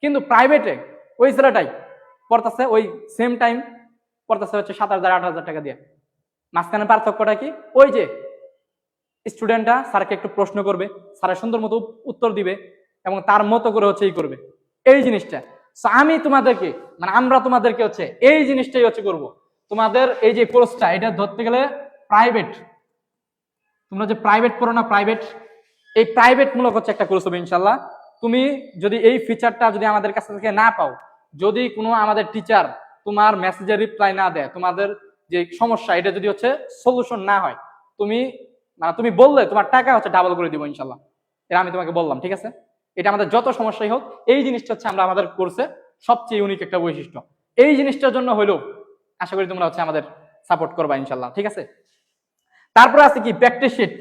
A: কিন্তু প্রাইভেটে ওই ছেলেটাই পড়তেছে ওই সেম টাইম পড়তেছে হচ্ছে 7000-8000 টাকা দিয়া। মাঝখানে পার্থক্যটা কি? ওই যে স্টুডেন্টরা স্যারকে একটু প্রশ্ন করবে, স্যারের সুন্দর মতো উত্তর দিবে, এবং তার মতো করে হচ্ছে এই করবে, এই জিনিসটা। আমি তোমাদেরকে মানে আমরা তোমাদেরকে হচ্ছে এই জিনিসটাই হচ্ছে করব। তোমাদের এই যে কোর্সটা, এটা ধরতে গেলে প্রাইভেট, তোমরা যে প্রাইভেট পড়ো না, প্রাইভেট, এই প্রাইভেট মূলক হচ্ছে একটা কোর্স হবে ইনশাল্লাহ। তুমি যদি এই ফিচারটা যদি আমাদের কাছ থেকে না পাও, যদি কোনো আমাদের টিচার তোমার মেসেজের রিপ্লাই না দেয়, তোমাদের যে সমস্যা এটা যদি হচ্ছে সলিউশন না হয়, তুমি মানে তুমি বললে তোমার টাকা হচ্ছে ডাবল করে দিব ইনশাল্লাহ, এটা আমি তোমাকে বললাম, ঠিক আছে? এটা আমাদের যত সমস্যাই হোক, এই জিনিসটা হচ্ছে আমরা আমাদের কোর্সে সবচেয়ে ইউনিক একটা বৈশিষ্ট্য। এই জিনিসটার জন্য হইলেও আশা করি তোমরা হচ্ছে আমাদের সাপোর্ট করবা ইনশাল্লাহ, ঠিক আছে? তারপরে আছে কি প্র্যাকটিস শিট।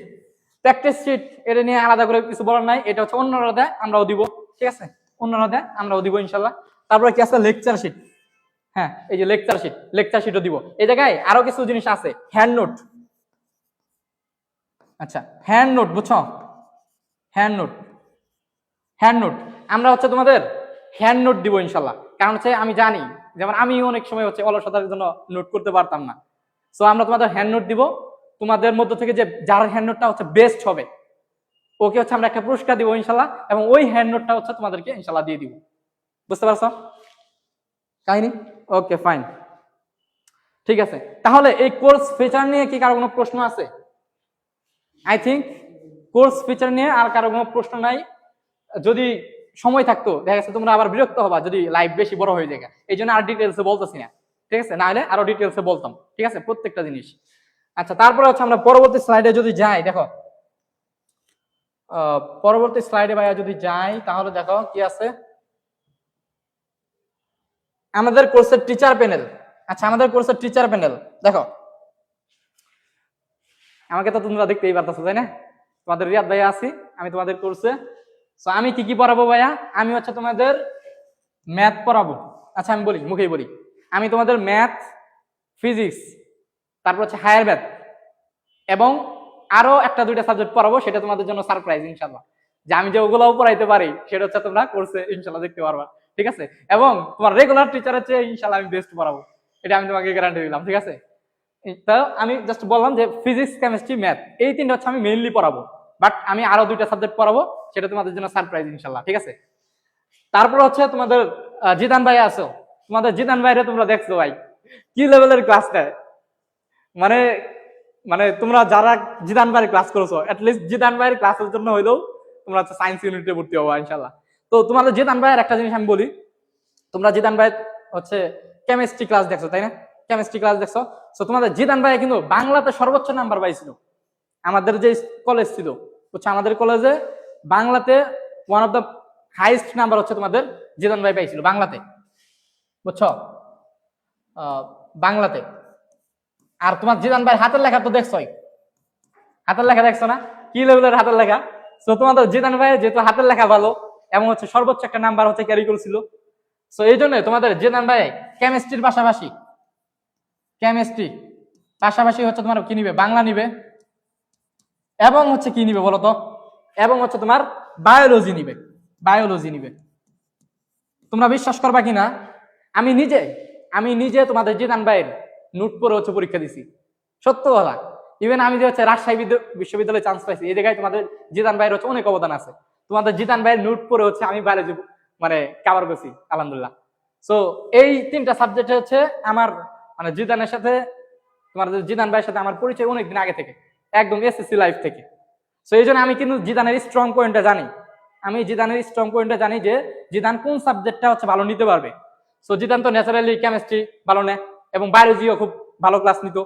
A: প্র্যাকটিস শিট এটা নিয়ে আলাদা করে কিছু বলার নাই, এটা হচ্ছে অন্যরা দেয় আমরাও দিব, ঠিক আছে? অন্যরা দেয় আমরাও দিব ইনশাল্লাহ। তারপরে কি আছে লেকচার শিট, হ্যাঁ, এই যে লেকচার শিটও দিব। এই জায়গায় আরো কিছু জিনিস আছে, হ্যান্ড নোট। আচ্ছা, হ্যান্ড নোট, বুঝছো? হ্যান্ড নোট আমরা হচ্ছে তোমাদের হ্যান্ড নোট দিব ইনশাল্লাহ। কারণ হচ্ছে আমি জানি, যেমন আমি অনেক সময় হচ্ছে অলসতার জন্য নোট করতে পারতাম না, সো আমরা তোমাদের হ্যান্ড নোট দিব। তোমাদের মধ্য থেকে যে যার হ্যান্ড নোটটা হচ্ছে বেস্ট হবে, ওকে হচ্ছে আমরা একটা পুরস্কার দিব ইনশাল্লাহ, এবং ওই হ্যান্ড নোটটা হচ্ছে তোমাদেরকে ইনশাল্লাহ দিয়ে দিব। বুঝতে পারছো কাহিনী? ওকে, ফাইন, ঠিক আছে। তাহলে এই কোর্স ফিচার নিয়ে কি কারো কোনো প্রশ্ন আছে? আই থিঙ্ক কোর্স ফিচার নিয়ে আর কারো কোনো প্রশ্ন নাই। যদি সময় থাকতো, দেখা গেছে তোমরা আবার বিরক্ত হবা যদি লাইভ বেশি বড় হয়ে যায়, এই জন্য আর ডিটেলসে বলতেছি না, ঠিক আছে? না হলে আরো ডিটেলসে বলতাম, ঠিক আছে, প্রত্যেকটা জিনিস। আচ্ছা, তারপরে হচ্ছে আমরা পরবর্তী স্লাইডে যদি যাই, দেখো পরবর্তী স্লাইডে ভাইয়া যদি যাই, তাহলে দেখো কি আছে আমাদের কোর্সের টিচার প্যানেল। আচ্ছা, আমাদের কোর্সের টিচার প্যানেল দেখো, আমাকে তো তোমরা দেখতেই পারতেছো, তাই না? তোমাদের রিয়াদ ভাইয়া আছি, আমি তোমাদের কোর্সে। সো আমি কি কি পড়াবো ভাইয়া? আমি হচ্ছে তোমাদের ম্যাথ পড়াবো। আচ্ছা, আমি বলি, মুখেই বলি, আমি তোমাদের ম্যাথ, ফিজিক্স, তারপর হচ্ছে হায়ার ম্যাথ, এবং আরো 1-2টা সাবজেক্ট পড়াবো, সেটা তোমাদের জন্য সারপ্রাইজ ইনশাল্লাহ। যে আমি যে ওগুলোও পড়াইতে পারি সেটা হচ্ছে তোমরা কোর্সে ইনশাল্লাহ দেখতে পারবা, ঠিক আছে? এবং তোমার রেগুলার টিচারের চেয়ে ইনশাল্লাহ আমি বেস্ট পড়াবো, এটা আমি তোমাকে গ্যারান্টি দিলাম, ঠিক আছে? তো আমি জাস্ট বললাম যে ফিজিক্স, কেমিস্ট্রি, ম্যাথ, এই 3টা হচ্ছে আমি মেইনলি পড়াবো। বাট আমি আরো 2টা সাবজেক্ট পড়াবো, সেটা তোমাদের জন্য সারপ্রাইজ ইনশাল্লাহ, ঠিক আছে। তারপর হচ্ছে তোমাদের জিদান ভাই আছো, তোমাদের জিদান ভাইরে তোমরা দেখছো ভাই কি লেভেলের ক্লাস নেয়, মানে মানে তোমরা যারা জিদান ভাইয়ের ক্লাস করেছো অ্যাটলিস্ট জিদান ভাইয়ের ক্লাসের জন্য হইলেও তোমরা হচ্ছে সায়েন্স ইউনিটে ভর্তি হবো ইনশাল্লাহ। তো তোমাদের জিদান ভাইয়ের একটা জিনিস আমি বলি, তোমরা জিদান ভাই হচ্ছে কেমিস্ট্রি ক্লাস দেখছো তাই না, কেমিস্ট্রি ক্লাস দেখছো। তো তোমাদের জিদান ভাই কিন্তু বাংলাতে সর্বোচ্চ নাম্বার পাইছিল, আমাদের যে কলেজ ছিল হচ্ছে আমাদের কলেজে বাংলাতে one of the highest number হচ্ছে তোমাদের জিদান ভাই পাইছিল বাংলাতে, বুঝছো, বাংলাতে। আর তোমার জিদান ভাই হাতের লেখা তো দেখছোই, হাতের লেখা দেখছো না কি লেভেলের হাতের লেখা। তো তোমাদের জিদান ভাই যেহেতু হাতের লেখা ভালো এবং হচ্ছে সর্বোচ্চ একটা নাম্বার হচ্ছে ক্যারি করেছিল, তো এই জন্য তোমাদের জিদান ভাই কেমিস্ট্রির পাশাপাশি হচ্ছে তোমার কি নিবে, বাংলা নিবে এবং হচ্ছে কি নিবে বলতো, এবং হচ্ছে তোমার বায়োলজি নিবে। তোমরা বিশ্বাস করবা কিনা, আমি নিজে তোমাদের জিদান ভাইয়ের নোট পরে হচ্ছে পরীক্ষা দিছি, সত্য কথা। ইভেন আমি যে হচ্ছে রাজশাহী বিশ্ববিদ্যালয়ে চান্স পাইছি, এই জায়গায় তোমাদের জিদান ভাইয়ের হচ্ছে অনেক অবদান আছে। তোমাদের জিদান ভাইয়ের নোট পরে হচ্ছে আমি বায়োলজি মানে কভার করছি আলহামদুলিল্লাহ। সো এই 3টা সাবজেক্টে হচ্ছে আমার মানে জিদানের সাথে তোমাদের জিদান ভাইয়ের সাথে আমার পরিচয় অনেকদিন আগে থেকে, একদম এসএসসি লাইফ থেকে। সো এই জন্য আমি কিন্তু জিদানের স্ট্রং পয়েন্টটা জানি, যে জিদান কোন সাবজেক্টটা হচ্ছে ভালো নিতে পারবে। সো জিদান তো ন্যাচারালি কেমিস্ট্রি ভালো নেয় এবং বায়োলজিও খুব ভালো ক্লাস নিত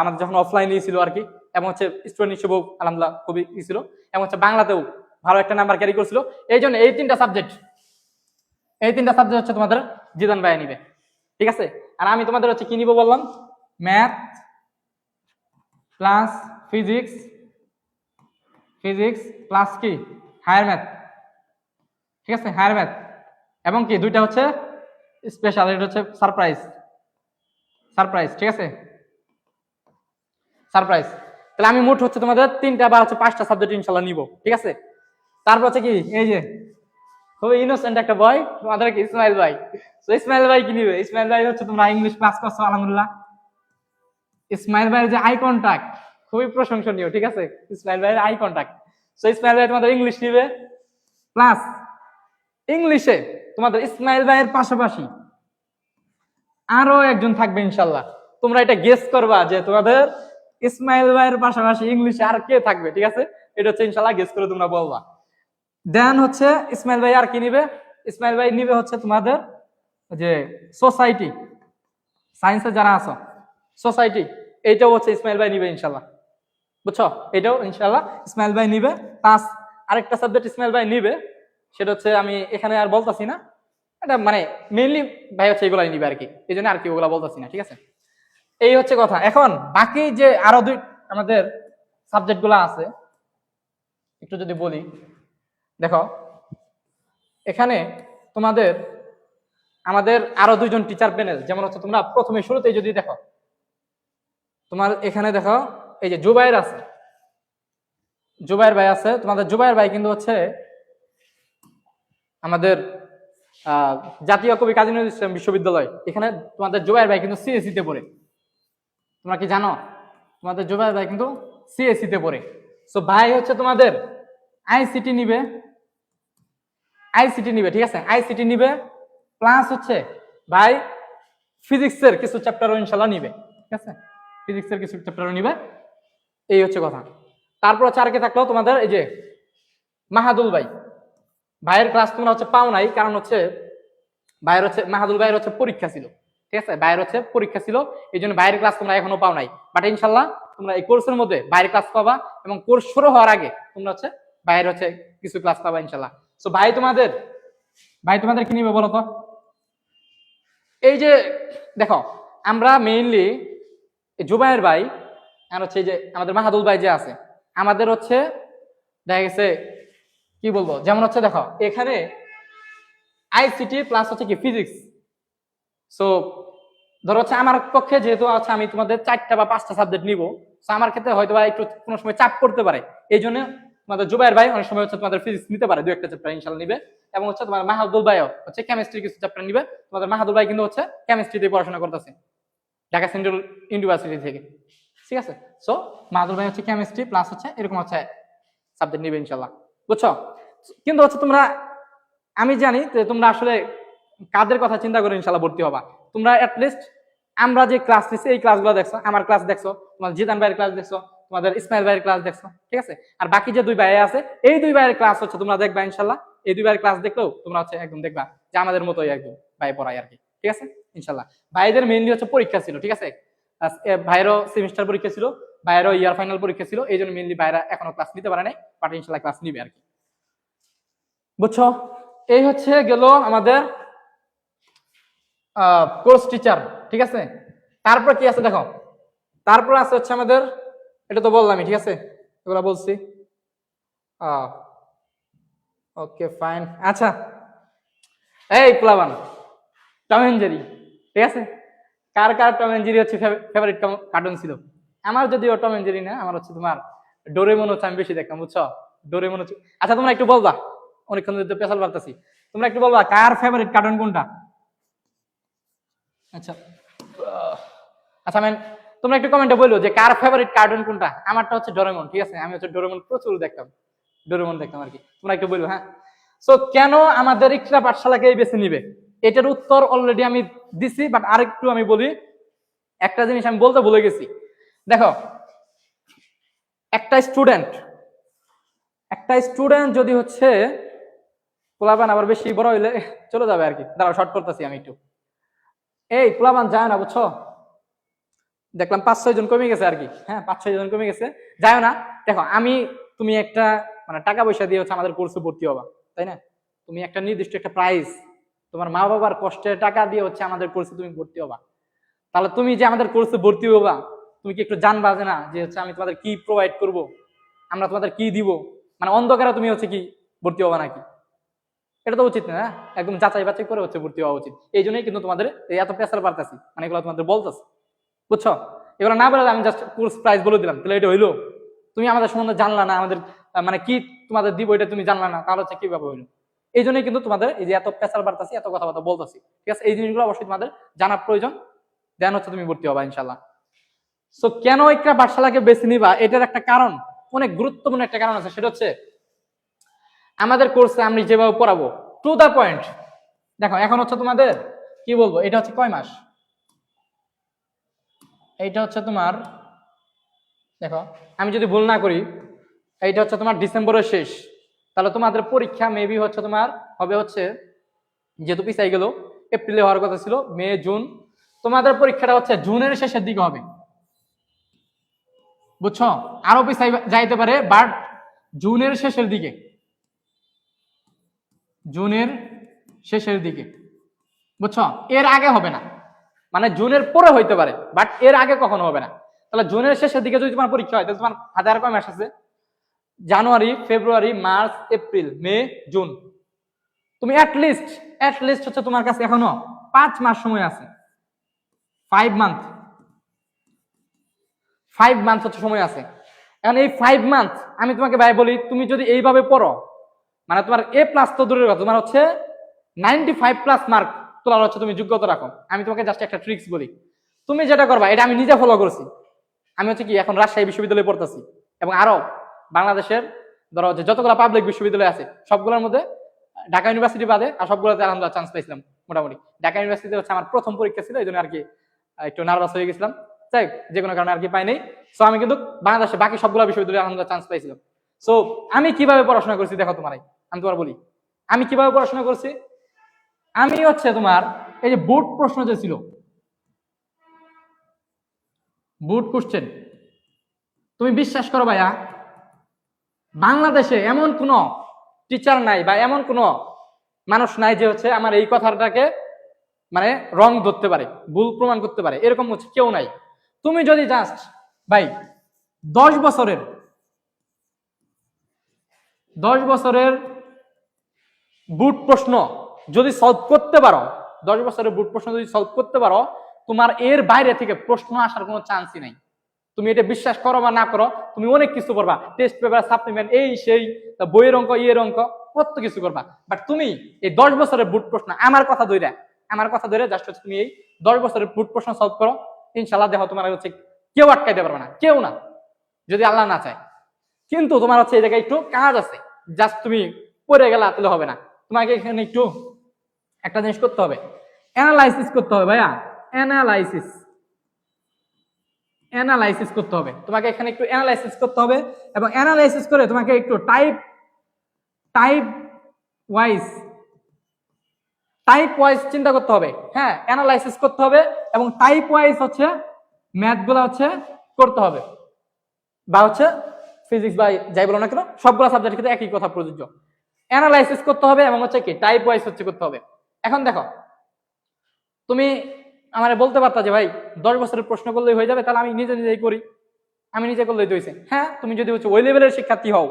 A: আমাদের যখন অফলাইনে ছিল আর কি, এবং হচ্ছে স্টুডেন্ট হিসেবেও আলহামদুলিল্লাহ খুবই ছিল, এবং হচ্ছে বাংলাতেও ভালো একটা নাম্বার ক্যারি করছিল। এই জন্য এই 3টা সাবজেক্ট হচ্ছে তোমাদের জিদান ভাই নিবে, ঠিক আছে। আর আমি তোমাদের হচ্ছে কি নিব বললাম, ম্যাথ প্লাস ফিজিক্স প্লাস কি হায়ার ম্যাথ, ঠিক আছে, হায়ার ম্যাথ, এবং কি 2টা হচ্ছে স্পেশাল, এটা হচ্ছে সারপ্রাইজ, ঠিক আছে, সারপ্রাইজ। তাহলে আমি মোট হচ্ছে তোমাদের 3টা বা হচ্ছে 5টা সাবজেক্ট ইনশাআল্লাহ নিব, ঠিক আছে। তারপর হচ্ছে কি এই যে খুবই ইনোসেন্ট একটা বয় তোমাদের কি ইসমাইল ভাই। তো ইসমাইল ভাই কি নিবে, ইসমাইল ভাই হচ্ছে তোমরা ইংলিশ ক্লাস করছো আলহামদুলিল্লাহ, ইসমাইল ভাইয়ের যে আই কন্টাক্ট খুবই প্রশংসনীয়, ঠিক আছে, ইসমাইল ভাইয়ের আই কন্টাক্ট। তো ইসমাইল ভাই তোমাদের ইংলিশ নিবে, প্লাস ইংলিশে তোমাদের ইসমাইল ভাইয়ের পাশাপাশি আরো একজন থাকবে ইনশাল্লাহ। তোমরা এটা গেস করবা যে তোমাদের ইসমাইল ভাইয়ের পাশাপাশি ইংলিশে আর কে থাকবে, ঠিক আছে, এটা হচ্ছে ইনশাল্লাহ গেস করে তোমরা বলবা। দেন হচ্ছে ইসমাইল ভাই আর কি নিবে, ইসমাইল ভাই নিবে হচ্ছে তোমাদের যে সোসাইটি, সায়েন্সে যারা আছো সোসাইটি, এইটাও হচ্ছে ইসমাইল ভাই নিবে ইনশাল্লাহ, বুঝছো, এটাও ইনশাল্লাহ ইসমাইল ভাই নিবে। প্লাস আরেকটা সাবজেক্ট ইসমাইল ভাই নিবে, সেটা হচ্ছে আমি এখানে আর বলতাছি না, এটা মানে মেইনলি ভাই হচ্ছে এগুলাই নিবে আর কি, এই জন্য আর কি ওগুলা বলতাছি না, ঠিক আছে। এই হচ্ছে কথা। এখন বাকি যে আরো 2 আমাদের সাবজেক্ট গুলা আছে একটু যদি বলি, দেখো এখানে তোমাদের আমাদের আরো 2জন টিচার প্যানেল, যেমন হচ্ছে তোমরা প্রথমে শুরুতেই যদি দেখো, তোমার এখানে দেখো এই যে জুবাইর ভাই আছে, তোমাদের জুবাইর ভাই কিন্তু হচ্ছে আমাদের জাতীয় কবি কাজী নজরুল ইসলাম বিশ্ববিদ্যালয়, এখানে তোমাদের জুবাইর ভাই কিন্তু সিএসসি তে পড়ে, তোমরা কি জানো, তোমাদের জুবাইর ভাই কিন্তু সিএসসি তে পড়ে। সো ভাই হচ্ছে তোমাদের আইসিটি নিবে, ঠিক আছে, আইসিটি নিবে, প্লাস হচ্ছে ভাই ফিজিক্সের কিছু চ্যাপ্টারও ইনশাআল্লাহ নিবে, ঠিক আছে, ফিজিক্সের কিছু চ্যাপ্টারও নিবে, এই হচ্ছে কথা। তারপর হচ্ছে আর কি থাকলো তোমাদের এই যে মাহাদুল ভাই, ভাইয়ের ক্লাস তোমরা হচ্ছে পাও নাই, কারণ হচ্ছে মাহাদুল ভাইয়ের হচ্ছে পরীক্ষা ছিল, ঠিক আছে, ভাইয়ের হচ্ছে পরীক্ষা ছিল, এই জন্য ভাইয়ের ক্লাস তোমরা এখনো পাও নাই। বাট ইনশাল্লাহ তোমরা এই কোর্সের মধ্যে ভাইয়ের ক্লাস পাবা, এবং কোর্স শুরু হওয়ার আগে তোমরা হচ্ছে ভাইয়ের হচ্ছে কিছু ক্লাস পাবা ইনশাল্লাহ। সো ভাই তোমাদের কি নিবে বলো তো, এই যে দেখো আমরা মেইনলি জুবাইর ভাই আর হচ্ছে যে আমাদের মাহাদুল ভাই যে আছে, আমাদের হচ্ছে দেখা গেছে কি বলবো, যেমন হচ্ছে দেখো এখানে আইসিটি প্লাস হচ্ছে কি ফিজিক্স। সো ধরো হচ্ছে আমার পক্ষে যেহেতু আছে আমি তোমাদের 4টা বা 5টা সাবজেক্ট নিব, সো আমার ক্ষেত্রে হয়তো বা একটু কোনো সময় চাপ করতে পারে, এই জন্য তোমাদের জুবাইর ভাই অনেক সময় হচ্ছে তোমাদের ফিজিক্স নিতে পারে, 2-1টা চ্যাপ্টার ইনশাআল্লাহ নিবে, এবং হচ্ছে তোমার মাহাদুল ভাইও হচ্ছে কেমিস্ট্রি কিছু চ্যাপ্টার নিবে। তোমাদের মাহাদুল ভাই কিন্তু হচ্ছে কেমিস্ট্রিতে পড়াশোনা করতেছে ঢাকা সেন্ট্রাল ইউনিভার্সিটি থেকে, ঠিক আছে। সো মাহাদুল ভাই হচ্ছে কেমিস্ট্রি প্লাস হচ্ছে এরকম হচ্ছে সাবজেক্ট নিবে ইনশাল্লাহ, বুঝছো? কিন্তু হচ্ছে তোমরা, আমি জানি যে তোমরা আসলে কাদের কথা চিন্তা করে ইনশাল্লাহ ভর্তি হবা। তোমরা অ্যাটলিস্ট আমরা যে ক্লাস নিচ্ছি এই ক্লাসগুলো দেখছো, আমার ক্লাস দেখছো, তোমার জিদান ভাইয়ের ক্লাস দেখছো, তোমাদের ইসমাইল ভাইয়ের ক্লাস দেখছো, ঠিক আছে? আর বাকি যে দুই ভাই আছে এই দুই ভাইয়ের ক্লাস হচ্ছে তোমরা দেখবা ইনশাল্লাহ। এই দুই ভাইয়ের ক্লাস দেখলেও তোমরা হচ্ছে একদম দেখবা যে আমাদের মতোই একদম ভাই পড়ায় আর কি, ঠিক আছে ইনশাল্লাহ। ভাইদের মেইনলি হচ্ছে পরীক্ষা ছিল, ঠিক আছে? ভাইয়েরও সেমিস্টার পরীক্ষা ছিল, ভাইয়েরও ইয়ার ফাইনাল পরীক্ষা ছিল, এই জন্য মেইনলি ভাইরা এখনো ক্লাস নিতে পারে নাই, বাট ইনশাল্লাহ ক্লাস নিবে আর কি, বুঝছো? এই হচ্ছে গেল আমাদের কোর্স টিচার, ঠিক আছে? তারপর কি আছে দেখো, তারপর আছে হচ্ছে আমাদের, এটা তো বললামই, ঠিক আছে, এগুলো বলছি। Okay fine. আচ্ছা, এই প্লাবান, টম এন্ড জেরি, ঠিক আছে? কার কার টম এন্ড জেরি হচ্ছে ফেভারিট কার্টুন ছিল? আমার যদিও টম এন্ড জেরি না, আমার হচ্ছে তোমার ডোরেমন হচ্ছে আমি বেশি দেখতাম, বুঝছো? ডোরেমন হচ্ছে। আচ্ছা তোমরা একটু বলবা, অনেকক্ষণ ধরে পেছাল পারতাছি, তোমরা একটু বলবা কার ফেভারিট কার্টুন কোনটা? আচ্ছা আচ্ছা ম্যাম, তোমরা একটু কমেন্টে বলো যে কার ফেভারিট কার্টুন কোনটা। আমারটা হচ্ছে ডোরেমন, ঠিক আছে? আমি হচ্ছে ডোরেমন প্রচুর দেখতাম, ডোরেমন দেখতাম আর কি। তোমরা একটু বলো। হ্যাঁ, সো কেন আমাদের ইকরা পাঠশালাকে বেছে নিবে, এটার উত্তর অলরেডি আমি দিছি, বাট আরেকটু আমি বলি। একটা জিনিস আমি বলতে ভুলে গেছি, দেখো একটা স্টুডেন্ট যদি হচ্ছে পোলাপান আবার বেশি বড় হইলে চলে যাবে আর কি। দাঁড়াও শর্ট করতেছি আমি একটু। এই পোলাপান যায় না, বুঝছো? দেখলাম 5-6 জন কমে গেছে আর কি। হ্যাঁ, 5-6 জন কমে গেছে, যায় না। দেখো তুমি একটা মানে টাকা পয়সা দিয়ে হচ্ছে আমাদের কোর্সে ভর্তি হবা, তাই না? তুমি একটা নির্দিষ্ট একটা প্রাইস, তোমার মা বাবার কষ্টের টাকা দিয়ে হচ্ছে আমাদের কোর্সে তুমি ভর্তি হবা। তাহলে তুমি যে আমাদের কোর্সে ভর্তি হবা, তুমি কি একটু জানবা যে না যে হচ্ছে আমি তোমাদের কি প্রোভাইড করব, আমরা তোমাদের কি দিব? মানে অন্ধকারে তুমি হচ্ছে কি ভর্তি হবা নাকি? এটা তো উচিত না, একদম যাচাই বাছাই করে হচ্ছে ভর্তি হওয়া উচিত। এই জন্যই কিন্তু তোমাদের এত প্রেসার বাড়তেছি, মানে এগুলো তোমাদের বলতেছি, বুঝছো? এগুলো না বলে আমি জাস্ট কোর্স প্রাইস বলে দিলাম, তাহলে এটা হইলো? তুমি আমাদের সম্বন্ধে জানলা না, আমাদের মানে কি তোমাদের দিব এটা তুমি জানলা না, তাহলে হচ্ছে কিভাবে হইলো? এই জন্যই কিন্তু তোমাদের এই যে এত প্রেসার বাড়তেছি, এত কথাবার্তা বলতেছি, ঠিক আছে? এই জিনিসগুলো অবশ্যই তোমাদের জানার প্রয়োজন, দেন হচ্ছে তুমি ভর্তি হবা ইনশাল্লাহ। সো কেন একটা পাঠশালাকে বেছে নিবা, এটার একটা কারণ, অনেক গুরুত্বপূর্ণ একটা কারণ আছে, সেটা হচ্ছে আমাদের কোর্সে আমি যেভাবে পড়াবো টু দা পয়েন্ট। দেখো এখন হচ্ছে তোমাদের কি বলবো, এটা হচ্ছে কয় মাস, এইটা হচ্ছে তোমার, দেখো আমি যদি ভুল না করি এইটা হচ্ছে তোমার ডিসেম্বরের শেষ, তাহলে তোমাদের পরীক্ষা মেবি হচ্ছে তোমার হবে হচ্ছে, যেহেতু পিছাই গেল, এপ্রিলে হওয়ার কথা ছিল, মে জুন, তোমাদের পরীক্ষাটা হচ্ছে জুনের শেষের দিকে হবে, বুঝছো? আরো পিছাই যাইতে পারে, বাট জুনের শেষের দিকে, জুনের শেষের দিকে, বুঝছো? এর আগে হবে না, মানে জুনের পরে হইতে পারে, বাট এর আগে কখনো হবে না। তাহলে জুনের শেষের দিকে যদি তোমার পরীক্ষা হয়, তাহলে তোমার হাতে আর কয় মাস আছে? জানুয়ারি, ফেব্রুয়ারি, মার্চ, এপ্রিল, মে, জুন। তুমি অ্যাটলিস্ট হচ্ছে তোমার কাছে এখনো 5 মাস সময় আছে, 5 মান্থ হচ্ছে সময় আছে। এখন এই 5 মান্থ আমি তোমাকে ভাই বলি, তুমি যদি এইভাবে পড়ো, মানে তোমার এ প্লাস তো দূরের কথা, তোমার হচ্ছে 95+ মার্ক তোলার হচ্ছে তুমি যোগ্যতা রাখো। আমি তোমাকে জাস্ট একটা ট্রিক্স বলি, তুমি যেটা করবা এটা আমি নিজে ফলো করছি। আমি হচ্ছে কি এখন রাজশাহী বিশ্ববিদ্যালয়ে পড়তেছি, এবং আরো বাংলাদেশের ধরো যে যতগুলো পাবলিক বিশ্ববিদ্যালয় আছে সবগুলোর মধ্যে ঢাকা ইউনিভার্সিটি বাদে আর সবগুলোতে আলহামদুলিল্লাহ চান্স পাইছিলাম মোটামুটি। ঢাকা ইউনিভার্সিটিতে হচ্ছে আমার প্রথম পরীক্ষা ছিল, এই জন্য আর কি একটু নার্ভাস হয়ে গেছিলাম, যাই যে কোনো কারণে আর কি পাই নাই। সো আমি কিন্তু বাংলাদেশে বাকি সবগুলো বিশ্ববিদ্যালয়ে আলহামদুলিল্লাহ চান্স পাইছিলাম। সো আমি কিভাবে পড়াশোনা করছি দেখো তোমার, আমি তোমার বলি আমি কিভাবে পড়াশোনা করছি। আমি হচ্ছে তোমার এই যে বোর্ড প্রশ্ন যে ছিল, বোর্ড কোশ্চেন, তুমি বিশ্বাস করো ভাইয়া, বাংলাদেশে এমন কোন টিচার নাই বা এমন কোন মানুষ নাই যে হচ্ছে আমার এই কথাটাকে মানে রং ধরতে পারে, ভুল প্রমাণ করতে পারে, এরকম হচ্ছে কেউ নাই। তুমি যদি জাস্ট ভাই 10 বছরের বুট প্রশ্ন যদি সলভ করতে পারো, 10 বছরের বুট প্রশ্ন যদি সলভ করতে পারো, তোমার এর বাইরে থেকে প্রশ্ন আসার কোনো চান্সই নাই। তুমি এটা বিশ্বাস করো বা না করো, তুমি অনেক কিছু করবা, টেস্ট পেপার, সাপ্লিমেন্ট, এই সেই বইয়ের অঙ্ক, ইয়ের অঙ্ক, কত কিছু করবা, বাট তুমি এই 10 বছরের বুট প্রশ্ন আমার কথা ধরে জাস্ট হচ্ছে তুমি এই 10 বছরের বুট প্রশ্ন সলভ করো, ইনশাল্লাহ দেখো তোমার হচ্ছে কেউ আটকাইতে পারবে না, কেউ না, যদি আল্লাহ না চায়। কিন্তু তোমার হচ্ছে এই জায়গায় একটু কাজ আছে, জাস্ট তুমি পড়ে গেলা তাহলে হবে না, তোমাকে এখানে একটু একটা জিনিস করতে হবে, অ্যানালাইসিস করতে হবে ভাইয়া, অ্যানালাইসিস অ্যানালাইসিস করতে হবে, তোমাকে এখানে একটু অ্যানালাইসিস করতে হবে, এবং অ্যানালাইসিস করে তোমাকে একটু টাইপ টাইপ ওয়াইজ চিন্তা করতে হবে, হ্যাঁ অ্যানালাইসিস করতে হবে, এবং টাইপ ওয়াইজ হচ্ছে ম্যাথগুলো হচ্ছে করতে হবে, বা হচ্ছে ফিজিক্স বা যাই বলো না কেন সবগুলো সাবজেক্টের ক্ষেত্রে একই কথা প্রযোজ্য, অ্যানালাইসিস করতে হবে এবং হচ্ছে কি টাইপ ওয়াইজ হচ্ছে করতে হবে। এখন দেখো তুমি আমারে বলতে পারতা যে ভাই 10 বছরের প্রশ্ন করলেই হয়ে যাবে, তাহলে আমি নিজে নিজেই করি, আমি নিজে করলেই তো হয়েছে। হ্যাঁ তুমি যদি হচ্ছে ওই লেভেলের শিক্ষার্থী হও,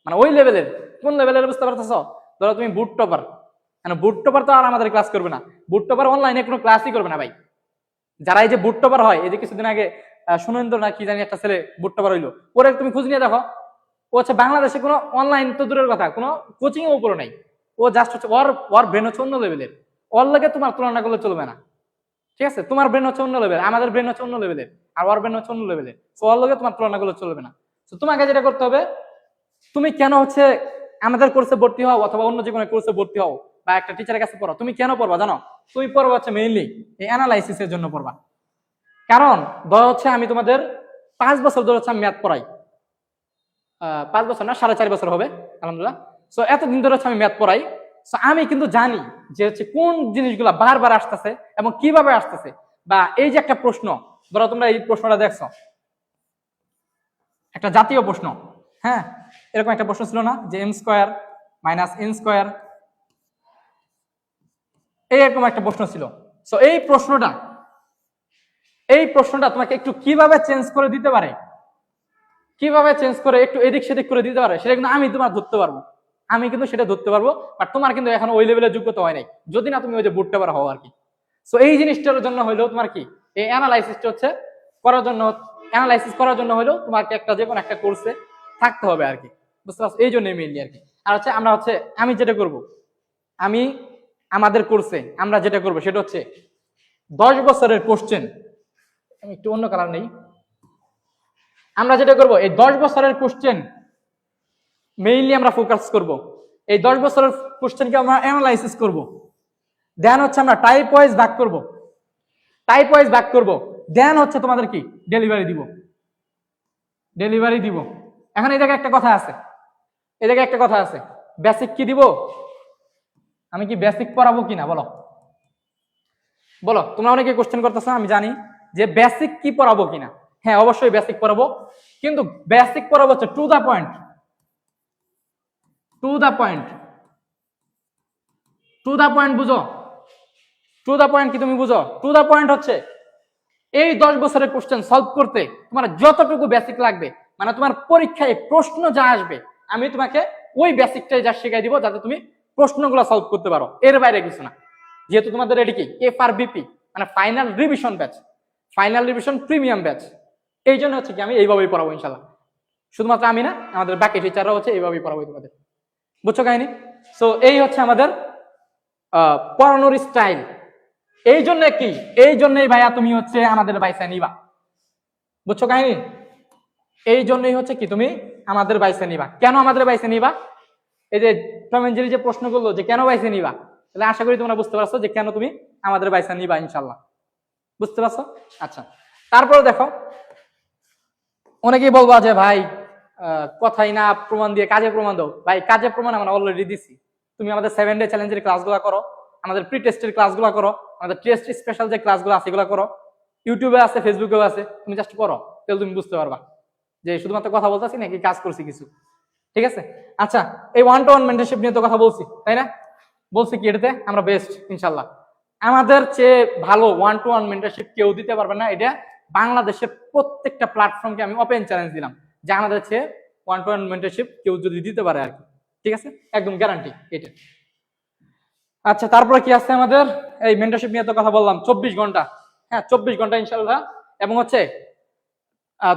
A: মানে ওই লেভেলের, কোন লেভেলের বুঝতে পারতেছ, ধরো তুমি বুট টপার, মানে বুট টপার তো আর আমাদের ক্লাস করবে না, বুট টপার অনলাইনে কোনো ক্লাসই করবে না ভাই। যারা এই যে বুট টপার হয়, এই যে কিছুদিন আগে সুনন্দ না কি জানি একটা ছেলে বুট টপার হইলো, ওরে তুমি খোঁজ নিয়ে দেখো, ও হচ্ছে বাংলাদেশে কোনো অনলাইন তো দূরের কথা, কোনো কোচিং এর উপরে নাই, ও জাস্ট হচ্ছে ওর ব্রেন হচ্ছে অন্য লেভেলের, ওর লাগে তোমার তুলনা করলে চলবে না, ঠিক আছে? তোমার ব্রেন হচ্ছে অন্য লেভেল, আমাদের ব্রেন হচ্ছে অন্য লেভেলের, আর ওর ব্রেন হচ্ছে অন্য লেভেলের, তো ওর লগে তোমার তুলনা করলে চলবে না। তো তোমাকে যেটা করতে হবে, তুমি কেন হচ্ছে আমাদের কোর্সে ভর্তি হও অথবা অন্য যে কোনো কোর্সে ভর্তি হও বা একটা টিচারের কাছে পড়ো, তুমি কেন পড়বা জানো? তুমি পড়বা হচ্ছে মেইনলি এই অ্যানালাইসিসের জন্য পড়বা। কারণ ধরো হচ্ছে আমি তোমাদের 5 বছর ধরে হচ্ছে আমি ম্যাথ পড়াই, 5 বছর না 4.5 বছর হবে আলহামদুলিল্লাহ। সো এতদিন ধরে হচ্ছে আমি ম্যাথ পড়াই, সো আমি কিন্তু জানি যে হচ্ছে কোন জিনিসগুলো বারবার আসতেছে এবং কিভাবে আসতেছে, বা এই যে একটা প্রশ্ন, ধরো তোমরা এই প্রশ্নটা দেখছো, একটা জাতীয় প্রশ্ন, হ্যাঁ এরকম একটা প্রশ্ন ছিল না যে m² - n², এইরকম একটা প্রশ্ন ছিল। সো এই প্রশ্নটা তোমাকে একটু কিভাবে চেঞ্জ করে দিতে পারে, কিভাবে চেঞ্জ করে একটু এদিক সেদিক করে দিতে পারে, সেটা কিন্তু আমি তোমার ধরতে পারবো, আমি কিন্তু সেটা ধরতে পারবো, বাট তোমার কিন্তু এখন ওই লেভেলের যোগ্যতা হয় নাই, যদি না তুমি ওই যে বুট টপার হও আর কি। সো এই জিনিসটার জন্য হইলেও তোমার কি এই অ্যানালাইসিসটা হচ্ছে করার জন্য, অ্যানালাইসিস করার জন্য হইলেও তোমাকে একটা যে কোনো একটা কোর্সে থাকতে হবে আর কি, বুঝতে পারছো? এই জন্যই মেইনলি আর কি। আর হচ্ছে আমরা হচ্ছে আমি যেটা করব, আমি আমাদের কোর্সে আমরা যেটা করবো সেটা হচ্ছে 10 বছরের কোশ্চেন, আমি একটু অন্য কালার নেই, আমরা যেটা করব এই 10 বছরের কোশ্চেন মেইনলি আমরা ফোকাস করব, এই 10 বছরের কোশ্চেনকে আমরা অ্যানালাইসিস করব, দেন হচ্ছে আমরা টাইপ ওয়াইজ ভাগ করব, দেন হচ্ছে তোমাদের কি ডেলিভারি দিব। এখন এই জায়গায় একটা কথা আছে, বেসিক কি দিব, আমি কি বেসিক পড়াবো কিনা বলো, তোমরা অনেকে কোশ্চেন করতেছো, আমি জানি যে বেসিক কি পড়াবো কিনা। হ্যাঁ অবশ্যই বেসিক পড়াবো, কিন্তু বেসিক পড়াবো হচ্ছে টু দা পয়েন্ট, বুঝো, টু দা পয়েন্ট কি তুমি বুঝো? টু দা পয়েন্ট হচ্ছে এই 10 বছরের কোশ্চেন সলভ করতে তোমার যতটুকু বেসিক লাগবে, মানে তোমার পরীক্ষায় প্রশ্ন যা আসবে আমি তোমাকে ওই বেসিকটাই যা শেখাই দিব, যাতে তুমি প্রশ্নগুলো সলভ করতে পারো, এর বাইরে কিছু না। যেহেতু তোমাদের এটি কি FRBP, মানে final revision batch, final revision premium batch, এই জন্য হচ্ছে কি আমি এইভাবেই পড়াবো ইনশাল্লাহ। শুধুমাত্র আমি না, আমাদের বাকি টিচাররা হচ্ছে এইভাবেই পড়াবো তোমাদের, বুঝছো কাহিনী? সো এই হচ্ছে আমাদের পড়ানোর স্টাইল। এই জন্য কি, এই জন্যই ভাইয়া তুমি হচ্ছে আমাদের বাইসা নিবা, বুঝছো কাহিনী? এই জন্যই হচ্ছে কি তুমি আমাদের বাইসা নিবা। কেন আমাদের বাইসা নিবা? এই যে টম এন্ড জেরি যে প্রশ্ন করলো যে কেন বাইসা নিবা, তাহলে আশা করি তোমরা বুঝতে পারছো যে কেন তুমি আমাদের বাইসা নিবা ইনশাল্লাহ, বুঝতে পারছো? আচ্ছা, তারপরে দেখো অনেকেই বলবা যে ভাই কথাই না প্রমাণ দিয়ে কাজে প্রমাণ দাও। ভাই কাজে প্রমাণ আমরা অলরেডি দিছি, তুমি আমাদের 7 ডে চ্যালেঞ্জের ক্লাসগুলো করো, আমাদের প্রি টেস্টের ক্লাসগুলো করো, আমাদের টেস্ট স্পেশাল যে ক্লাসগুলো আছে এগুলো করো, ইউটিউবে আছে, ফেসবুকেও আছে, তুমি জাস্ট করো, তাহলে তুমি বুঝতে পারবা যে শুধুমাত্র কথা বলতেছি নাকি কাজ করছি কিছু, ঠিক আছে? আচ্ছা, এই 1-to-1 মেন্টরশিপ নিয়ে তো কথা বলছি, তাই না? বলছি কি এটাতে আমরা বেস্ট ইনশাল্লাহ, আমাদের চেয়ে ভালো 1-to-1 মেন্টরশিপ কেউ দিতে পারবে না। এটা বাংলাদেশের প্রত্যেকটা প্ল্যাটফর্মকে আমি ওপেন চ্যালেঞ্জ দিলাম যে আমাদের চেয়ে 1-to-1 মেন্টরশিপ কেউ যদি দিতে পারে আর কি, ঠিক আছে? একদম গ্যারান্টি এটা। আচ্ছা, তারপরে কি আছে আমাদের এই মেন্টরশিপ নিয়ে তো কথা বললাম, 24 ঘন্টা, হ্যাঁ 24 ঘন্টা ইনশাল্লাহ। এবং হচ্ছে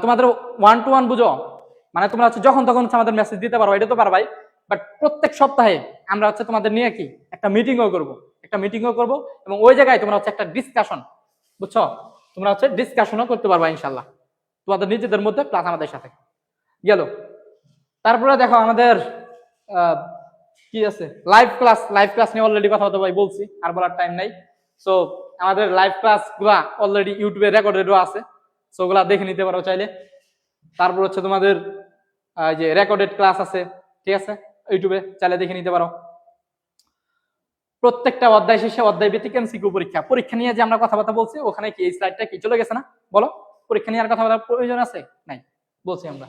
A: তোমাদের 1-to-1 বুঝো, মানে তোমরা হচ্ছে যখন তখন হচ্ছে আমাদের মেসেজ দিতে পারো, এটা তো পারবাই, বাট প্রত্যেক সপ্তাহে আমরা হচ্ছে তোমাদের নিয়ে কি একটা মিটিংও করবো, এবং ওই জায়গায় তোমরা হচ্ছে একটা ডিসকাশন, বুঝছো, তোমরা হচ্ছে ডিসকাশনও করতে পারবা ইনশাল্লাহ, তোমাদের নিজেদের মধ্যে প্লাস আমাদের সাথে। গেল তারপরে দেখো আমাদের আহ, কি আছে লাইভ ক্লাস নিয়ে অলরেডি কথা ভাই বলছি, আর বলার টাইম নাই। সো আমাদের লাইভ ক্লাস গুলা অলরেডি ইউটিউবে রেকর্ডেডও আছে, সো ওগুলা দেখে নিতে পারো চাইলে। তারপর হচ্ছে তোমাদের যে রেকর্ডেড ক্লাস আছে, ঠিক আছে, ইউটিউবে চাইলে দেখে নিতে পারো। প্রত্যেকটা অধ্যায় শেষে অধ্যায় ভিত্তিক এমসিকিউ পরীক্ষা। পরীক্ষা নিয়ে যে আমরা কথাবার্তা বলছি ওখানে কি এই স্লাইডটা কি চলে গেছে না? বলো, পরীক্ষা নিয়ে আর কথা বলার প্রয়োজন আছে? নাই, বলছি আমরা।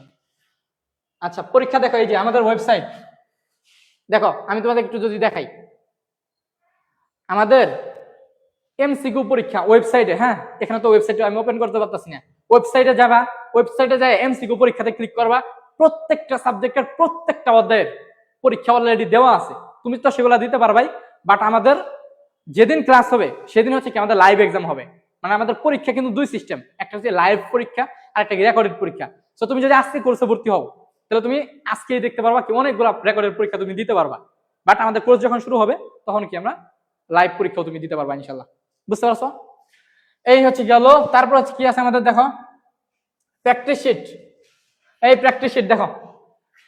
A: আচ্ছা, পরীক্ষা দেখো, এই যে আমাদের ওয়েবসাইট দেখো, আমি তোমাদের একটু যদি দেখাই আমাদের এমসিকিউ পরীক্ষা ওয়েবসাইটে। হ্যাঁ, এখানে তো ওয়েবসাইটে আমি ওপেন করতে পারতেছি না। ওয়েবসাইটে যাবা, ওয়েবসাইটে যায় এমসিকিউ পরীক্ষাতে ক্লিক করবা, প্রত্যেকটা সাবজেক্টের প্রত্যেকটা অধ্যায়ের পরীক্ষা অলরেডি দেওয়া আছে। তুমি তো সেগুলো দিতে পারবাই, বাট আমাদের যেদিন ক্লাস হবে সেদিন হচ্ছে কি আমাদের লাইভ এক্সাম হবে। মানে আমাদের পরীক্ষা কিন্তু দুই সিস্টেম, একটা হচ্ছে লাইভ পরীক্ষা আর একটা রেকর্ডেড পরীক্ষা। সো তুমি যদি আজকে কোর্সে ভর্তি হও তাহলে তুমি আজকেই দেখতে পারবা কি অনেকগুলো রেকর্ডেড পরীক্ষা তুমি দিতে পারবা। বাট আমাদের কোর্স যখন শুরু হবে তখন কি আমরা লাইভ পরীক্ষাও তুমি দিতে পারবা ইনশাল্লাহ। বুঝতে পারছো? এই হচ্ছে গেল। তারপর হচ্ছে কি আছে আমাদের, দেখো প্র্যাকটিস শিট। এই প্র্যাকটিস শিট দেখো,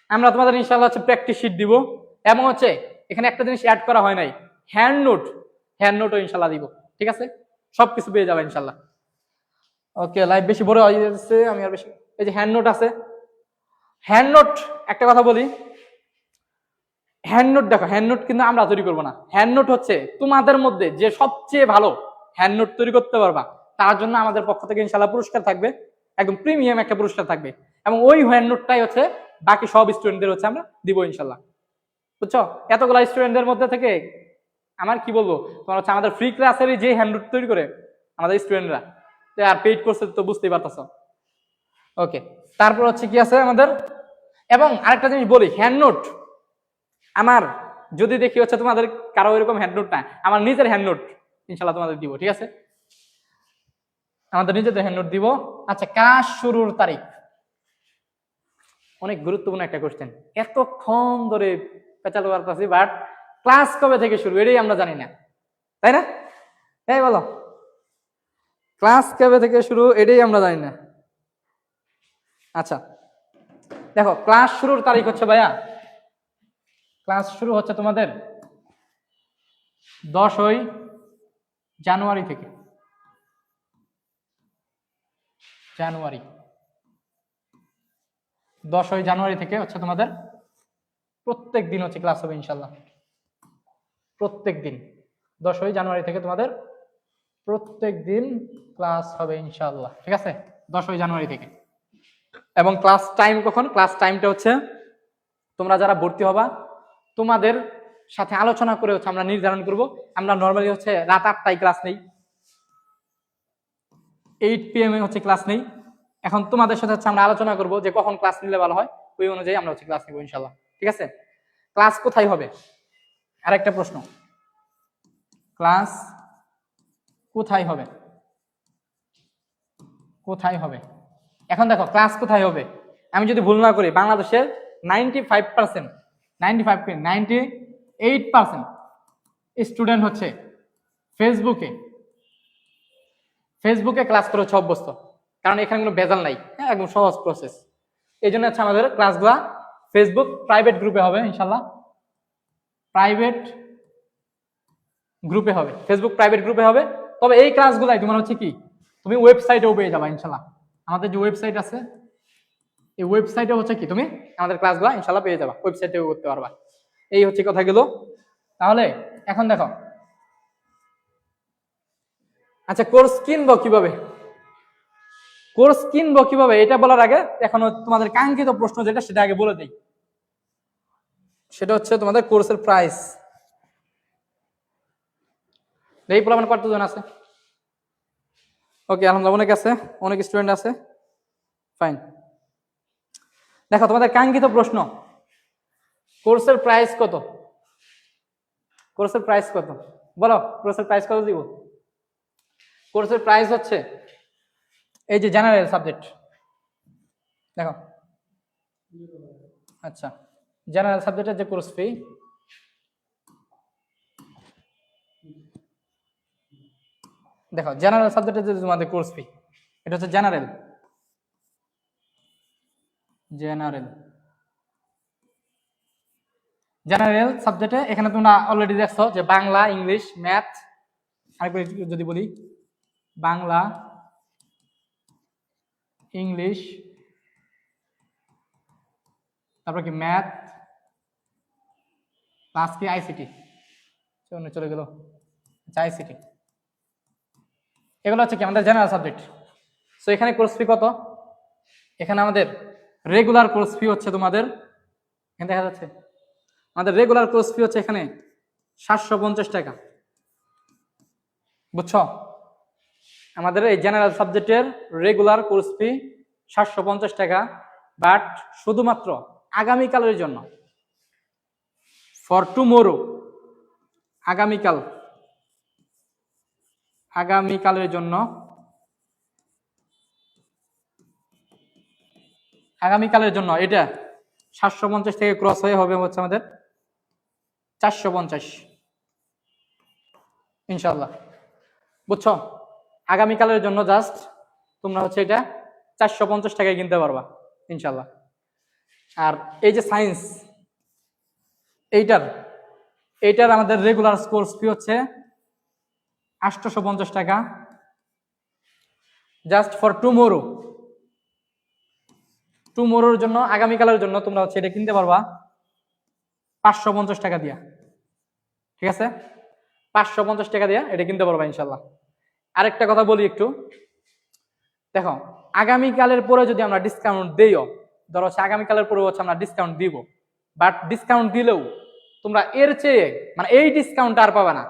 A: আমরা তোমাদের ইনশাল্লাহ হচ্ছে প্র্যাকটিস শিট দিব, এবং হচ্ছে এখানে একটা জিনিস অ্যাড করা হয় নাই, হ্যান্ড নোটও ইনশাল্লাহ দিব। ঠিক আছে, সবকিছু পেয়ে যাবে ইনশাল্লাহ। ওকে, লাইভ বেশি বড় হয়ে যাচ্ছে, আমি আর বেশি। এই যে হ্যান্ড নোট আছে, হ্যান্ড নোট একটা কথা বলি, হ্যান্ড নোট দেখো, হ্যান্ড নোট কিন্তু আমরা তৈরি করবো না। হ্যান্ড নোট হচ্ছে তোমাদের মধ্যে যে সবচেয়ে ভালো হ্যান্ড নোট তৈরি করতে পারবা তার জন্য আমাদের পক্ষ থেকে ইনশাল্লাহ পুরস্কার থাকবে, একদম প্রিমিয়াম একটা পুরস্কার থাকবে, এবং ওই হ্যান্ড নোটটাই হচ্ছে বাকি সব স্টুডেন্টদের হচ্ছে আমরা দিব ইনশাল্লাহ। বুঝছো? এতগুলা স্টুডেন্টদের মধ্যে থেকে আমার কি বলবো, তোমার হচ্ছে আমাদের ফ্রি ক্লাসের যে হ্যান্ড নোট তৈরি করে আমাদের স্টুডেন্টরা, আর পেইড কোর্সে তো বুঝতেই পারতেছ। ওকে, তারপর হচ্ছে কি আছে আমাদের, এবং আরেকটা জিনিস বলি, হ্যান্ড নোট আমার যদি দেখি হচ্ছে তোমাদের কারো এরকম হ্যান্ড নোট না, আমার নিজের হ্যান্ড নোট ইনশাল্লাহ তোমাদের দিব। ঠিক আছে, আমাদের নিজেদের হ্যান্ড নোট দিব। আচ্ছা, ক্লাস শুরুর তারিখ অনেক গুরুত্বপূর্ণ একটা কোশ্চেন, এতক্ষণ ধরে পেঁচাল পারতেছি, বাট ক্লাস কবে থেকে শুরু এটাই আমরা জানি না, তাই না? এই বলো, ক্লাস কবে থেকে শুরু এটাই আমরা জানি না। আচ্ছা দেখো, ক্লাস শুরুর তারিখ হচ্ছে ভাইয়া, ক্লাস শুরু হচ্ছে তোমাদের 10ই জানুয়ারি থেকে। জানুয়ারি 10ই জানুয়ারি থেকে হচ্ছে তোমাদের প্রত্যেক দিন হচ্ছে ক্লাস হবে ইনশাল্লাহ। প্রত্যেক দিন 10ই জানুয়ারি থেকে তোমাদের প্রত্যেক দিন ক্লাস হবে ইনশাল্লাহ। ঠিক আছে, 10ই জানুয়ারি থেকে। এবং ক্লাস টাইম কখন? ক্লাস টাইমটা হচ্ছে তোমরা যারা ভর্তি হবা তোমাদের সাথে আলোচনা করে হচ্ছে আমরা নির্ধারণ করব। আমরা নর্মালি হচ্ছে রাত 8টায় ক্লাস নেই, 8 PM হচ্ছে ক্লাস নেই। এখন তোমাদের সাথে হচ্ছে আমরা আলোচনা করব যে কখন ক্লাস নিলে ভালো হয়, ওই অনুযায়ী আমরা হচ্ছে ক্লাস নেব ইনশাল্লাহ। ঠিক আছে, ক্লাস কোথায় হবে? আরেকটা প্রশ্ন, ক্লাস কোথায় হবে? কোথায় হবে? এখন দেখো, ক্লাস কোথায় হবে, আমি যদি ভুল না করি বাংলাদেশের 95% 98% স্টুডেন্ট হচ্ছে ফেসবুকে ক্লাস করে হচ্ছে অভ্যস্ত, কারণ এখানে কোনো ভেজাল নাই। হ্যাঁ, একদম সহজ প্রসেস। এই জন্য হচ্ছে আমাদের ক্লাসগুলা ফেসবুক প্রাইভেট গ্রুপে হবে ইনশাল্লাহ। প্রাইভেট গ্রুপে হবে, ফেসবুক প্রাইভেট গ্রুপে হবে। তবে এই ক্লাসগুলাই তোমার হচ্ছে কি তুমি ওয়েবসাইটেও পেয়ে যাবা ইনশাল্লাহ। আমাদের যে ওয়েবসাইট আছে এই ওয়েবসাইটে হচ্ছে কি তুমি আমাদের ক্লাসগুলো ইনশাল্লাহ পেয়ে যাবা, ওয়েবসাইটেও করতে পারবা। এই হচ্ছে কথা গেল। তাহলে এখন দেখো, আচ্ছা কোর্স কিনবো কিভাবে? কোর্স কিনবো কিভাবে এটা বলার আগে এখন তোমাদের কাঙ্ক্ষিত প্রশ্ন যেটা সেটা আগে বলে দিই। সেটা হচ্ছে তোমাদের কোর্সের প্রাইস। এই প্রমাণ কতজন আছে? ওকে, আলহামদুলিল্লাহ অনেক আছে, অনেক স্টুডেন্ট আছে, ফাইন। দেখো তোমাদের কাঙ্ক্ষিত প্রশ্ন, কোর্সের প্রাইস কত? কোর্সের প্রাইস কত বলো? কোর্সের প্রাইস কত দিব? কোর্সের প্রাইস হচ্ছে এই যে জেনারেল সাবজেক্ট, দেখো আচ্ছা জেনারেল সাবজেক্টের যে কোর্স ফি, দেখো জেনারেল সাবজেক্টের যে তোমাদের কোর্স ফি এটা হচ্ছে জেনারেল জেনারেল সাবজেক্টে এখানে তোমরা অলরেডি দেখছো যে বাংলা, ইংলিশ, ম্যাথ, আরেকবার যদি বলি বাংলা, ইংলিশ, তারপর কি ম্যাথ, প্লাস কি আইসিটি, চলে গেল আইসিটি, এগুলো হচ্ছে কি আমাদের জেনারেল সাবজেক্ট। সো এখানে কোর্স ফি কত? এখানে আমাদের রেগুলার কোর্স ফি হচ্ছে তোমাদের, এখানে দেখা যাচ্ছে আমাদের রেগুলার কোর্স ফি হচ্ছে এখানে 750 টাকা, বুঝছো? আমাদের এই জেনারেল সাবজেক্টের রেগুলার কোর্স ফি 750 টাকা, বাট শুধুমাত্র আগামীকালের জন্য, ফর টুমোরো, আগামীকালের জন্য, এটা 750 থেকে ক্রস হয়ে হবে হচ্ছে আমাদের 450 ইনশাল্লাহ, বুঝছো? আগামীকালের জন্য জাস্ট তোমরা হচ্ছে এটা 450 টাকায় কিনতে পারবা ইনশাল্লাহ। আর এই যে সায়েন্স, এইটার আমাদের রেগুলার কোর্স ফি হচ্ছে 850 টাকা, জাস্ট ফর টুমোরোর জন্য, আগামীকালের জন্য তোমরা হচ্ছে এটা কিনতে পারবা 550 টাকা দিয়া, ঠিক আছে? 550 টাকা দিয়া এটা কিনতে পারবা ইনশাল্লাহ। আরেকটা কথা বলি একটু, দেখো আগামীকালের পরে যদি আমরা ডিসকাউন্ট দিইও, ধরো হচ্ছে আগামীকালের পরে হচ্ছে আমরা ডিসকাউন্ট দিব, বাট ডিসকাউন্ট দিলেও তোমরা এর চেয়ে মানে এই ডিসকাউন্ট আর পাবে না।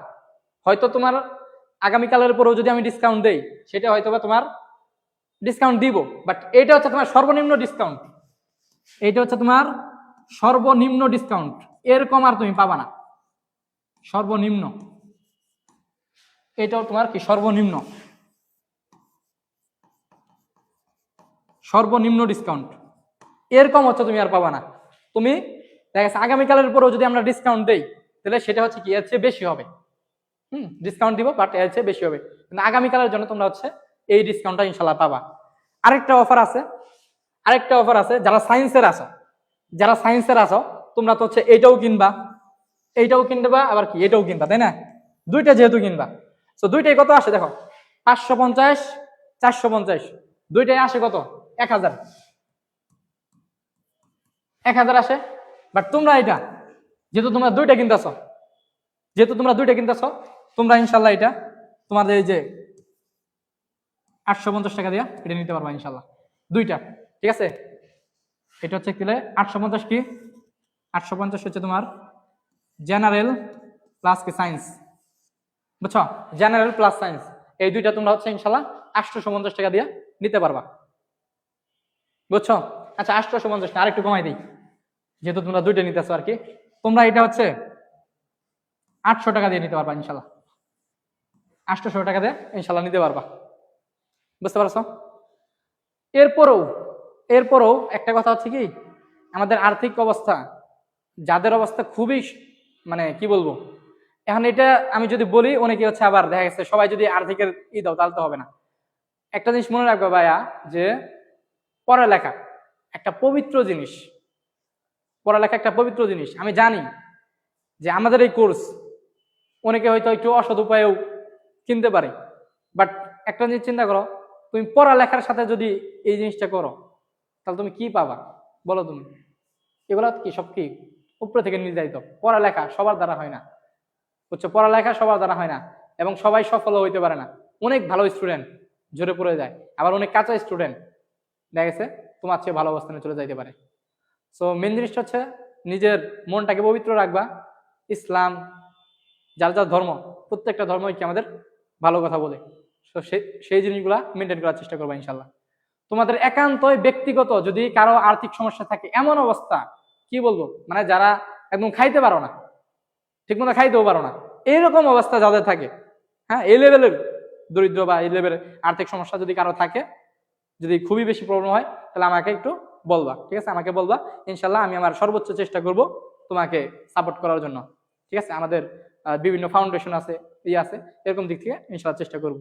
A: হয়তো তোমার আগামীকালের পরেও যদি আমি ডিসকাউন্ট দেই, সেটা হয়তো বা তোমার ডিসকাউন্ট দিব, বাট এটা হচ্ছে তোমার সর্বনিম্ন ডিসকাউন্ট, এইটা হচ্ছে তোমার সর্বনিম্ন ডিসকাউন্ট, এরকম আর তুমি পাবা না। সর্বনিম্ন, এটাও তোমার কি সর্বনিম্ন ডিসকাউন্ট, এরকম হচ্ছে তুমি আর পাবা না। তুমি দেখা গেছে আগামীকালের পরেও যদি আমরা ডিসকাউন্ট দেই, তাহলে সেটা হচ্ছে কি এর চেয়ে বেশি হবে। ডিসকাউন্ট দিব, বাট এর চেয়ে বেশি হবে, কিন্তু আগামীকালের জন্য তোমরা হচ্ছে এই ডিসকাউন্টটা ইনশাল্লাহ পাবা। আরেকটা অফার আছে, যারা সায়েন্সের আছো তোমরা তো হচ্ছে এইটাও কিনবা, আবার কি এটাও কিনবা, তাই না? দুইটা যেহেতু কিনবা, তো দুইটাই কত আসে দেখো, 550, 450, দুইটাই আসে কত? 1000 আসে। বাট তোমরা এটা যেহেতু তোমরা দুইটা কিনতেছ, তোমরা ইনশাল্লাহ এটা তোমাদের এই যে 850 টাকা দিয়া এটা নিতে পারবা ইনশাল্লাহ, দুইটা, ঠিক আছে? এটা হচ্ছে কি 850, কি 850 হচ্ছে তোমার জেনারেল প্লাস কি সায়েন্স, বুঝছো? জেনারেল প্লাস সায়েন্স, এই দুইটা তোমরা হচ্ছে ইনশাল্লাহ 850 টাকা দিয়ে নিতে পারবা, বুঝছো? আচ্ছা 850 না, আরেকটু কমাই দিই, যেহেতু তোমরা দুইটা নিতেছো আর কি, তোমরা এটা হচ্ছে 800 টাকা দিয়ে নিতে পারবা ইনশাল্লাহ, 800 টাকা দিয়ে ইনশাল্লাহ নিতে পারবা, বুঝতে পারছো? এরপরও একটা কথা হচ্ছে কি, আমাদের আর্থিক অবস্থা, যাদের অবস্থা খুবই মানে কি বলবো, এখন এটা আমি যদি বলি অনেকে হচ্ছে আবার দেখা গেছে সবাই যদি আর্থিকের দাও তাহলে তো হবে না। একটা জিনিস মনে রাখবে ভাইয়া, যে পড়ালেখা একটা পবিত্র জিনিস। আমি জানি যে আমাদের এই কোর্স অনেকে হয়তো একটু অসৎ উপায়েও কিনতে পারে, বাট একটা জিনিস চিন্তা করো, তুমি পড়ালেখার সাথে যদি এই জিনিসটা করো, তাহলে তুমি কি পাবা বলো? তুমি এগুলো কি সব কি উপরে থেকে নির্ধারিত? পড়ালেখা সবার দ্বারা হয় না, বুঝছো? পড়ালেখা সবার দ্বারা হয় না, এবং সবাই সফল হইতে পারে না। অনেক ভালো স্টুডেন্ট ঝরে পড়ে যায়, আবার অনেক কাঁচা স্টুডেন্ট দেখা গেছে তোমার চেয়ে ভালো অবস্থানে চলে যাইতে পারে। সো মেন জিনিসটা হচ্ছে নিজের মনটাকে পবিত্র রাখবা। ইসলাম, যার যার ধর্ম, প্রত্যেকটা ধর্মই কি আমাদের ভালো কথা বলে, তো সেই জিনিসগুলা মেনটেন করার চেষ্টা করবা ইনশাল্লাহ। তোমাদের একান্তই ব্যক্তিগত যদি কারো আর্থিক সমস্যা থাকে, এমন অবস্থা কি বলবো, মানে যারা একদম খাইতে পারো না, ঠিক মতো খাইতেও পারো না, এইরকম অবস্থা যাদের থাকে, হ্যাঁ, এই লেভেলের দরিদ্র বা এই লেভেলের আর্থিক সমস্যা যদি কারো থাকে, যদি খুবই বেশি প্রবলেম হয়, তাহলে আমাকে একটু বলবা, ঠিক আছে? আমাকে বলবা, ইনশাল্লাহ আমি আমার সর্বোচ্চ চেষ্টা করব তোমাকে সাপোর্ট করার জন্য, ঠিক আছে? আমাদের বিভিন্ন ফাউন্ডেশন আছে, আছে, এরকম দিক থেকে ইনশাল্লাহ চেষ্টা করব,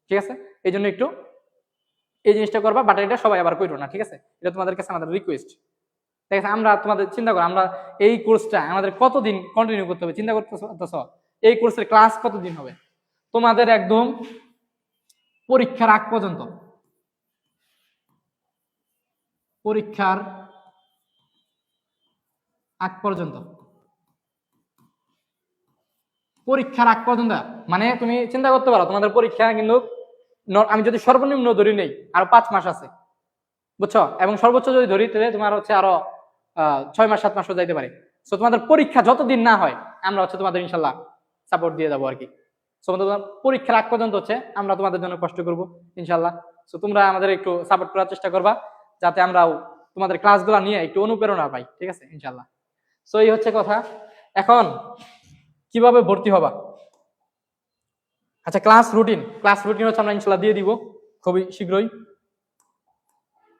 A: ঠিক আছে? এই জন্য একটু এই জিনিসটা করবা, বাট এটা সবাই আবার করো না, ঠিক আছে? এটা তোমাদের কাছে আমাদের রিকোয়েস্ট। ঠিক আছে, আমরা তোমাদের চিন্তা করো, আমরা এই কোর্সটা আমাদের কতদিন কন্টিনিউ করতে হবে, চিন্তা করতেছ এই কোর্সের ক্লাস কতদিন হবে তোমাদের একদম পরীক্ষার আগ পর্যন্ত, পরীক্ষার আগ পর্যন্ত, পরীক্ষার আগ পর্যন্ত। মানে তুমি চিন্তা করতে পারো তোমাদের পরীক্ষা কিন্তু আমি যদি সর্বনিম্ন ধরি নেই আরো 5 মাস আছে, বুঝছো, এবং সর্বোচ্চ যদি ধরি তাহলে তোমার হচ্ছে আরো 6 মাস 7 মাসও যাইতে পারে। সো তোমাদের পরীক্ষা যতদিন না হয় আমরা হচ্ছে তোমাদের ইনশাল্লাহ সাপোর্ট দিয়ে যাবো আর কি। সো তোমাদের পরীক্ষার আগ পর্যন্ত হচ্ছে আমরা তোমাদের জন্য কষ্ট করবো ইনশাল্লাহ। সো তোমরা আমাদের একটু সাপোর্ট করার চেষ্টা করবা যাতে আমরাও তোমাদের ক্লাসগুলো নিয়ে একটু অনুপ্রেরণা পাই, ঠিক আছে ইনশাল্লাহ। সো এই হচ্ছে কথা। এখন কিভাবে ভর্তি হবা? আচ্ছা, ক্লাস রুটিন হচ্ছে আমরা ইনশাল্লাহ দিয়ে দিব খুবই শীঘ্রই।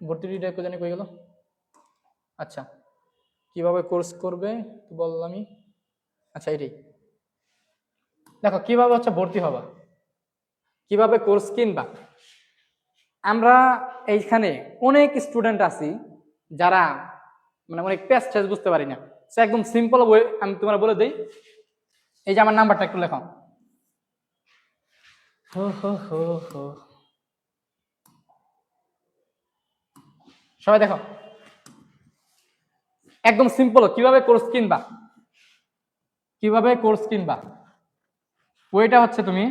A: ভর্তি জানি কই গেল? আচ্ছা, কিভাবে কোর্স করবে বললামই। আচ্ছা, এটাই দেখো কিভাবে হচ্ছে ভর্তি হবা, কিভাবে কোর্স কিনবা। আমরা এইখানে অনেক স্টুডেন্ট আছি যারা মানে অনেক পেস্ট বুঝতে পারি না। সে একদম সিম্পল ওয়ে আমি তোমার বলে দিই। এই যে আমার নাম্বারটা একটু লেখো, সবাই দেখো, একদম সিম্পল কিভাবে কোর্স কিনবা, কিভাবে কোর্স কিনবা। ওইটা হচ্ছে তুমি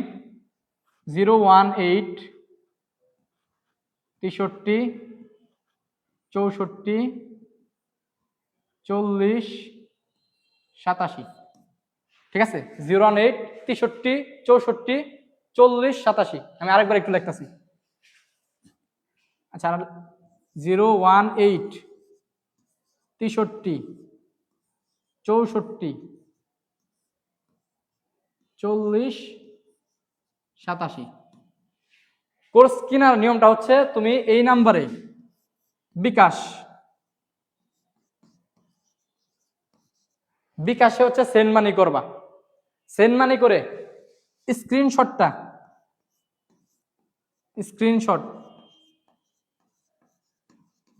A: 018 63 64 40 87, ঠিক আছে 018 63 64 40 87। আমি আরেকবার একটু লিখতেছি। আচ্ছা, 018 63 64 40 87। কোর্স কেনার নিয়মটা হচ্ছে তুমি এই নাম্বারে বিকাশে হচ্ছে সেন্ড মানি করবা। সেন্ড মানি করে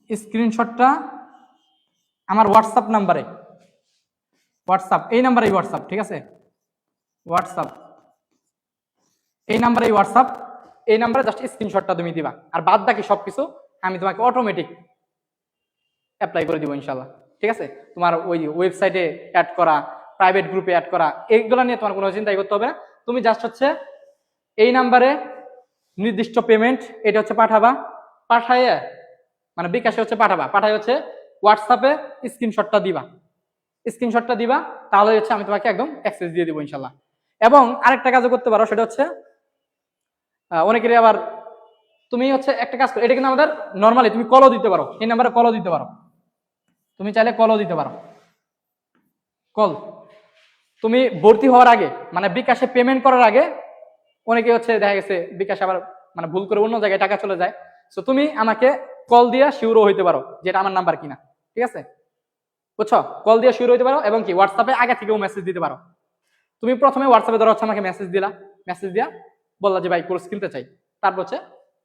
A: স্ক্রিনশটটা আমার হোয়াটসঅ্যাপ নাম্বারে, এই নাম্বারে হোয়াটসঅ্যাপ, ঠিক আছে এই নাম্বারে জাস্ট স্ক্রিনশটটা তুমি দিবা, আর বাদ বাকি সবকিছু আমি তোমাকে অটোমেটিক অ্যাপ্লাই করে দিব ইনশাল্লাহ, ঠিক আছে। তোমার ওই ওয়েবসাইটে অ্যাড করা, প্রাইভেট গ্রুপে অ্যাড করা, এইগুলো নিয়ে তোমার কোনো চিন্তাই করতে হবে না। তুমি জাস্ট হচ্ছে এই নাম্বারে নির্দিষ্ট পেমেন্ট এটা হচ্ছে পাঠায় মানে বিকাশে হচ্ছে পাঠায় হচ্ছে হোয়াটসঅ্যাপে স্ক্রিনশটটা দিবা, তাহলে হচ্ছে আমি তোমাকে একদম অ্যাক্সেস দিয়ে দিব ইনশাল্লাহ। এবং আরেকটা কাজও করতে পারো, সেটা হচ্ছে অনেকেরই আবার তুমি হচ্ছে একটা কাজ করো, এটা কিন্তু আমাদের নর্মালি তুমি কলও দিতে পারো, এই নাম্বারে কলও দিতে পারো, তুমি চাইলে কলও দিতে পারো। কল তুমি ভর্তি হওয়ার আগে মানে বিকাশে পেমেন্ট করার আগে অনেকে হচ্ছে দেখা গেছে বিকাশে আবার মানে ভুল করে অন্য জায়গায় টাকা চলে যায়। সো তুমি আমাকে কল দিয়া শিওরও হইতে পারো যেটা আমার নাম্বার কিনা, ঠিক আছে বুঝছো, কল দিয়ে শিওর হইতে পারো। এবং কি হোয়াটসঅ্যাপে আগে থেকেও মেসেজ দিতে পারো। তুমি প্রথমে হোয়াটসঅ্যাপে ধরো হচ্ছে আমাকে মেসেজ দিয়া বললা যে ভাই কোর্স কিনতে চাই, তারপর হচ্ছে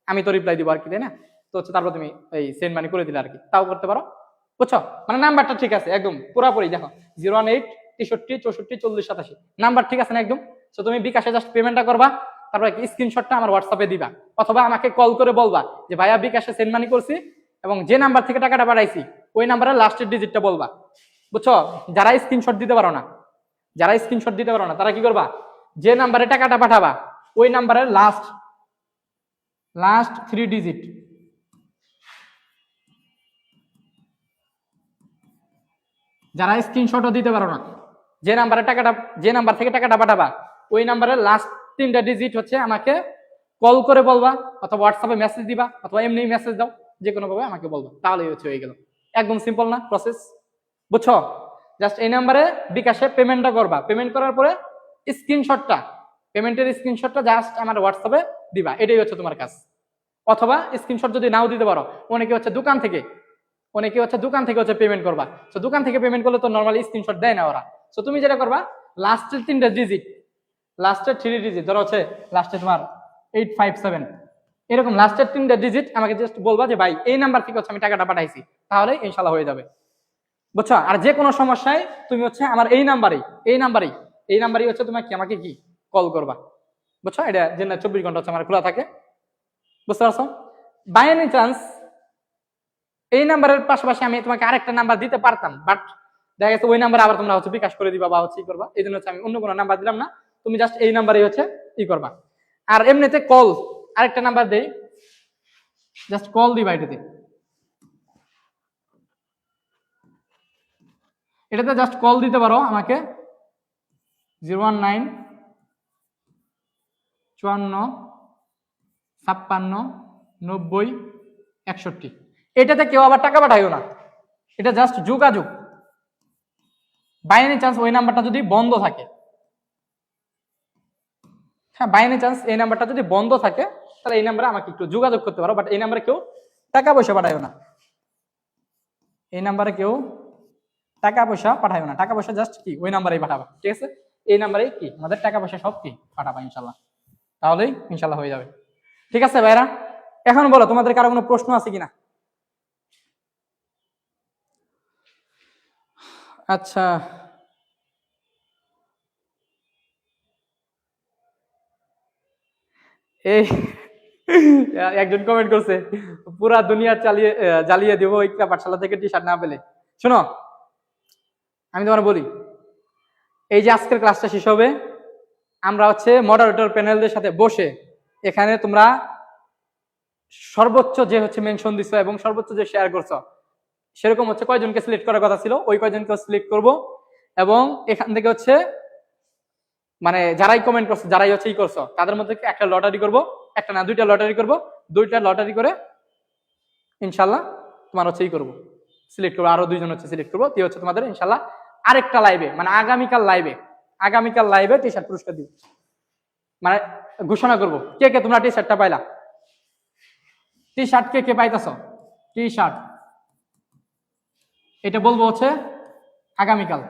A: আমি তো রিপ্লাই দিব আর কি, তাই না। তো হচ্ছে তারপর তুমি এই সেন্ড মানি করে দিলে আর কি, তাও করতে পারো বুঝছো। মানে নাম্বারটা ঠিক আছে একদম পুরাপুরি, দেখো 018 63 64 40 87 নাম্বার ঠিক আছে না একদম। তো তুমি বিকাশে জাস্ট পেমেন্টটা করবা, তারপর স্ক্রিনশটটা আমার হোয়াটসঅ্যাপে দিবা, অথবা আমাকে কল করে বলবা যে ভাইয়া বিকাশে সেন্ড মানি করছি এবং যে নাম্বার থেকে টাকাটা পাঠাইছি ওই নাম্বারের লাস্টের ডিজিটটা বলবা, বুঝছো। যারা স্ক্রিনশট দিতে পারো না তারা কি করবা, যে নাম্বারে টাকাটা পাঠাবা ওই নাম্বারের লাস্ট 3 ডিজিট, যারা স্ক্রিনশটও দিতে পারো না, যে নাম্বার থেকে টাকাটা পাঠাবা ওই নাম্বারের লাস্ট 3টা ডিজিট হচ্ছে আমাকে কল করে বলবা, অথবা হোয়াটসঅ্যাপে মেসেজ দিবা, অথবা এমনি মেসেজ দাও, যে কোনো ভাবে আমাকে বলবা, তাহলেই হচ্ছে হয়ে গেল। একদম সিম্পল না প্রসেস, বুঝছো। জাস্ট এই নাম্বারে বিকাশে পেমেন্টটা করবা, পেমেন্ট করার পরে পেমেন্টের স্ক্রিনশটটা জাস্ট আমার হোয়াটসঅ্যাপে দিবা, এটাই হচ্ছে তোমার কাজ। অথবা স্ক্রিনশট যদি নাও দিতে পারো, অনেকে হচ্ছে দোকান থেকে হচ্ছে পেমেন্ট করবা। তো দোকান থেকে পেমেন্ট করলে তো নরমালি স্ক্রিনশট দেয় না ওরা। তো তুমি যেটা করবা লাস্টের 3টা ডিজিট, লাস্টের 3 ডিজিট ধরো হচ্ছে লাস্টে তোমার 857, এরকম লাস্টের 3টা ডিজিট আমাকে জাস্ট বলবা যে ভাই এই নাম্বার থেকে হচ্ছে আমি টাকাটা পাঠাইছি, তাহলে ইনশাল্লাহ হয়ে যাবে। বুঝছো? আর যে কোনো সমস্যায় তুমি হচ্ছে আমার এই নাম্বারেই হচ্ছে তোমাকে আমাকে কি কল করবা, বুঝছো? এটা যে না 24 ঘন্টা হচ্ছে আমার খোলা থাকে, বুঝতে পারছো? বাই এনি চান্স এই নাম্বারের পাশাপাশি আমি তোমাকে আরেকটা নাম্বার দিতে পারতাম, বাট দেখা গেছে ওই নাম্বারে আবার তোমরা হচ্ছে বিকাশ করে দিবা বা হচ্ছে ই করবা, এই জন্য হচ্ছে আমি অন্য কোনো নাম্বার দিলাম না, তুমি জাস্ট এই নাম্বারেই হচ্ছে ই করবা। আর এমনিতে কল আরেকটা নাম্বার দেই, জাস্ট কল দিবা এটাতে, এটাতে জাস্ট কল দিতে পারো আমাকে 01954569061। এটাতে কেউ আবার টাকা পাঠাইও না, এটা জাস্ট যোগাযোগ। বাই এনি চান্স ওই নাম্বারটা যদি বন্ধ থাকে, হ্যাঁ বাই এনি চান্স এই নাম্বারটা যদি বন্ধ থাকে তাহলে এই নাম্বারে আমাকে একটু যোগাযোগ করতে পারো, বাট এই নাম্বারে কেউ টাকা পয়সা পাঠাইও না, এই নাম্বারে কেউ টাকা পয়সা পাঠাইও না, টাকা পয়সা জাস্ট কি ওই নাম্বারেই পাঠাবা, ঠিক আছে? এই নাম্বারেই কি আমাদের টাকা পয়সা সব কি পাঠাবা ইনশাল্লাহ, তাহলেই ইনশাল্লাহ হয়ে যাবে। ঠিক আছে ভাইরা, এখন বলো তোমাদের কারো কোনো প্রশ্ন আছে কিনা? আচ্ছা, এই একজন কমেন্ট করছে পুরা দুনিয়া জ্বালিয়ে দেবো ইকরা পাঠশালা থেকে টি শার্ট না পেলে। শোনো আমি তোমার বলি, এই যে আজকের ক্লাসটা শেষ হবে, আমরা হচ্ছে মডারেটর প্যানেলদের সাথে বসে এখানে তোমরা সর্বোচ্চ যে হচ্ছে মেনশন দিছো এবং সর্বোচ্চ যে শেয়ার করছো সেরকম হচ্ছে কয়জনকে সিলেক্ট করার কথা ছিল ওই কয়জনকে সিলেক্ট করব, এবং এখান থেকে হচ্ছে মানে যারাই কমেন্ট করছো যারাই হচ্ছে ই করছো তাদের মধ্যে একটা লটারি করব, একটা না দুইটা লটারি করব, দুইটা লটারি করে ইনশাল্লাহ তোমার হচ্ছে ই করবো, সিলেক্ট করবো, আরো দুইজন হচ্ছে সিলেক্ট করবো, দিয়ে হচ্ছে তোমাদের ইনশাল্লাহ আরেকটা লাইভে মানে আগামীকাল লাইভে টি শার্ট পুরস্কার দিব, মানে ঘোষণা করবো কে কে তোমরা টি শার্টটা পাইলা, টি শার্ট কে কে পাইতেছ টি শার্ট, এটা বলবো হচ্ছে আগামীকাল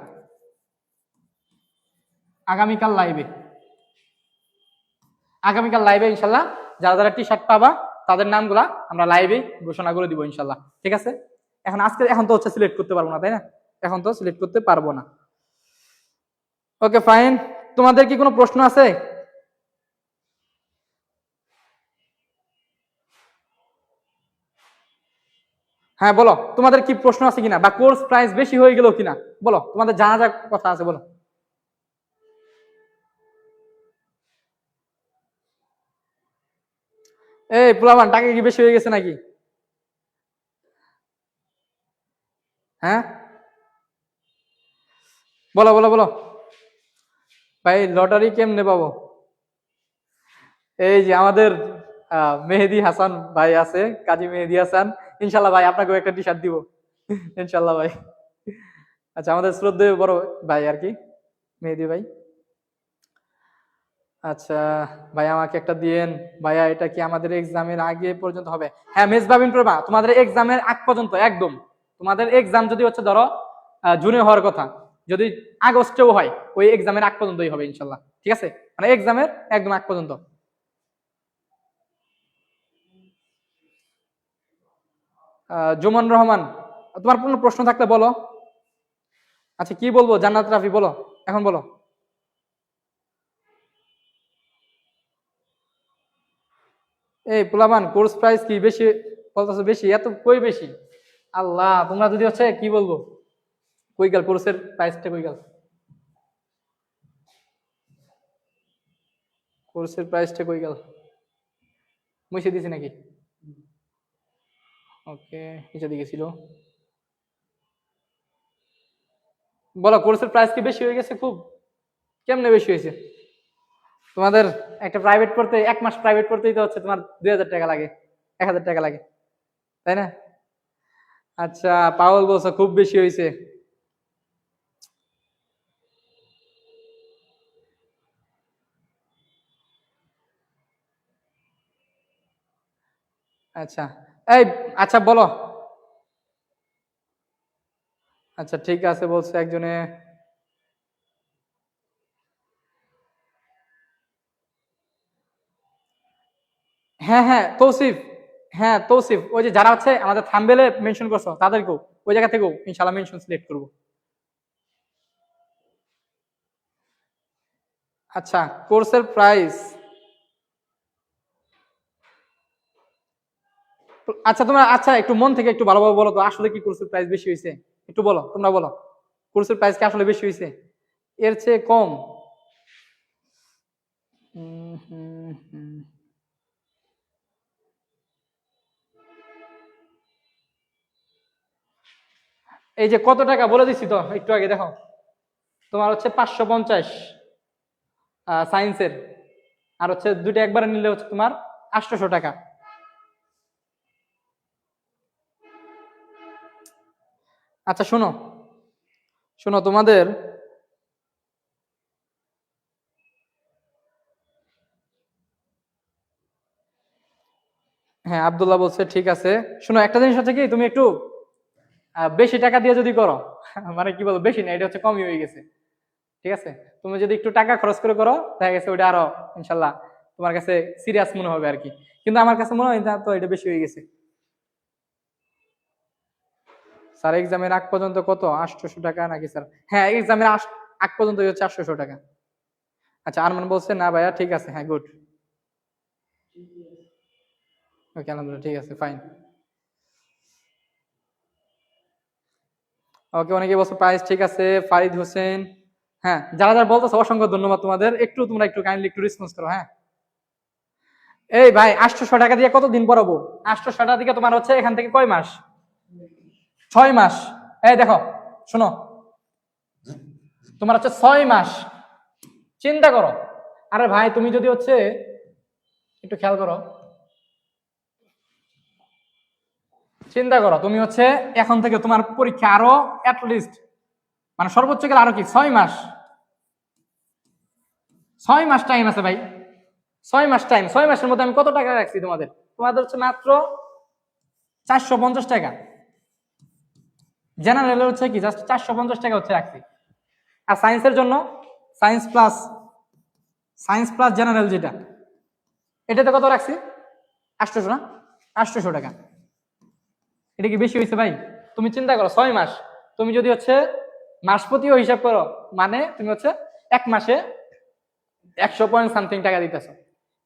A: লাইভে ইনশাল্লাহ যারা যারা টি শার্ট পাবা তাদের নামগুলা আমরা লাইভে ঘোষণা করে দিব ইনশাল্লাহ, ঠিক আছে? এখন তো হচ্ছে সিলেক্ট করতে পারবো না, তাই না? এখন তো সিলেক্ট করতে পারবো না। ওকে ফাইন, তোমাদের কি কোনো প্রশ্ন আছে? হ্যাঁ বলো, তোমাদের কি প্রশ্ন আছে কিনা, বা কোর্স প্রাইস বেশি হয়ে গেল কিনা বলো, তোমাদের জানা যা কথা আছে বলো। এই পোলাপান টাকা কি বেশি হয়ে গেছে নাকি? হ্যাঁ বলো বলো বলো ভাই, লটারি কেমনে পাবো? এই যে আমাদের মেহেদি হাসান ভাই আছে, কাজী মেহেদি হাসান, ইনশাল্লাহ ভাই আপনাকেও একটা টি শার্ট দিব ইনশাল্লাহ ভাই। আচ্ছা, আমাদের শ্রদ্ধেয় বড় ভাই আর কি, মেহেদি ভাই। আচ্ছা ভাই আমাকে একটা দিয়েন ভাইয়া, এটা কি আমাদের এক্সামের আগে পর্যন্ত হবে? হ্যাঁ মেজবাবিন প্রভা, তোমাদের এক্সামের আগ পর্যন্ত একদম, তোমাদের এক্সাম যদি হচ্ছে ধরো জুনে হওয়ার কথা, যদি আগস্টেও হয় ওই এক্সামের আগ পর্যন্তই হবে ইনশাল্লাহ, ঠিক আছে? মানে এক্সামের একদম আগ পর্যন্ত। জুমন রহমান, তোমার কোনো প্রশ্ন থাকলে বলো। আচ্ছা কি বলবো জান্নাত রাফি, বলো এখন বলো। এই পোলাপান কোর্স প্রাইস কি বেশি বলতেছো? বেশি এত কই বেশি? আল্লাহ, তোমরা যদি হচ্ছে কি বলবো, কই গেল কোর্সের প্রাইসটা, কই গেল কোর্সের প্রাইসটা, কই গেল? মুছে দিছি নাকি? ওকে, নিচে দিকে ছিল। বলো কোর্সের প্রাইস কি বেশি হয়ে গেছে খুব? কেমনে বেশি হয়েছে? তোমাদের একটা প্রাইভেট পড়তে 1 মাস প্রাইভেট পড়তেই তো হচ্ছে তোমার 2000 টাকা লাগে, 1000 টাকা লাগে, তাই না? আচ্ছা পাওয়াল বলছো খুব বেশি হয়েছে। আচ্ছা এই, আচ্ছা বলো। আচ্ছা ঠিক আছে বলছে একজনে। হ্যাঁ হ্যাঁ তৌসিফ, হ্যাঁ তৌসিফ, ওই যে যারা হচ্ছে আমাদের থাম্বনেলে মেনশন করছো তাদেরকেও ওই জায়গা থেকেও ইনশাআল্লাহ মেনশন সিলেক্ট করব। আচ্ছা, কোর্সের প্রাইস, আচ্ছা তোমরা আচ্ছা একটু মন থেকে একটু ভালোভাবে বলো তো, আসলে কি কোর্সের প্রাইস বেশি হয়েছে? একটু বলো, তোমরা বলো, কোর্সের প্রাইস কি আসলে বেশি হয়েছে এর চেয়ে কম? হুম, হুম, হুম। এই যে কত টাকা বলে দিচ্ছি তো একটু আগে, দেখো তোমার হচ্ছে 550 সায়েন্সের, আর হচ্ছে দুইটা একবারে নিলে হচ্ছে তোমার 800 টাকা। আচ্ছা শোনো, শোনো তোমাদের, হ্যাঁ আব্দুল্লাহ বলছে ঠিক আছে। শোনো একটা জিনিস হচ্ছে কি, তুমি একটু বেশি টাকা দিয়ে যদি করো মানে কি বলবো, বেশি না, এটা হচ্ছে কমই হয়ে গেছে, ঠিক আছে? তুমি যদি একটু টাকা খরচ করে করো দেখা গেছে ওইটা আরো ইনশাল্লাহ তোমার কাছে সিরিয়াস মনে হবে আর কি, কিন্তু আমার কাছে মনে হয় না তো এটা বেশি হয়ে গেছে। স্যার এক্সামের আগ পর্যন্ত কত, 800 টাকা নাকি স্যার? হ্যাঁ এক্সামের আগ পর্যন্ত হচ্ছে 800 টাকা। আচ্ছা আরমান বলছে না ভাইয়া ঠিক আছে, হ্যাঁ গুড, ওকে আলহামদুলিল্লাহ ঠিক আছে ফাইন। ওকে অনেকে বলছে প্রাইস ঠিক আছে, ফারিদ হোসেন, হ্যাঁ যারা যারা বলতেছে অসংখ্য ধন্যবাদ তোমাদের, একটু তোমরা একটু কাইন্ডলি একটু রেসপন্স করো। হ্যাঁ এই ভাই 800 টাকা দিয়ে কতদিন পড়াবো? 800 টাকা দিয়ে তোমার হচ্ছে এখান থেকে কয় মাস? 6 মাস। এই দেখো শোনো, তোমার হচ্ছে 6 মাস, চিন্তা করো। আরে ভাই তুমি যদি হচ্ছে একটু খেয়াল করো, চিন্তা করো তুমি হচ্ছে এখন থেকে তোমার পরীক্ষা আরো অ্যাটলিস্ট মানে সর্বোচ্চ গেলে আরো কি 6 মাস, 6 মাস টাইম আছে ভাই, 6 মাস টাইম। 6 মাসের মধ্যে আমি কত টাকা রাখছি তোমাদের? তোমাদের হচ্ছে মাত্র 450 টাকা, জেনারেল হচ্ছে কি জাস্ট 450 টাকা হচ্ছে রাখছি। আর সায়েন্সের জন্য science plus, science plus general যেটা, এটাতে কত রাখছি? 800 না, 800 টাকা। এটা কি বেশি হয়েছে ভাই? তুমি চিন্তা করো 6 মাস, তুমি যদি হচ্ছে মাস প্রতিও হিসাব করো, মানে তুমি হচ্ছে এক মাসে 100 পয়েন্ট সামথিং টাকা দিতেছ,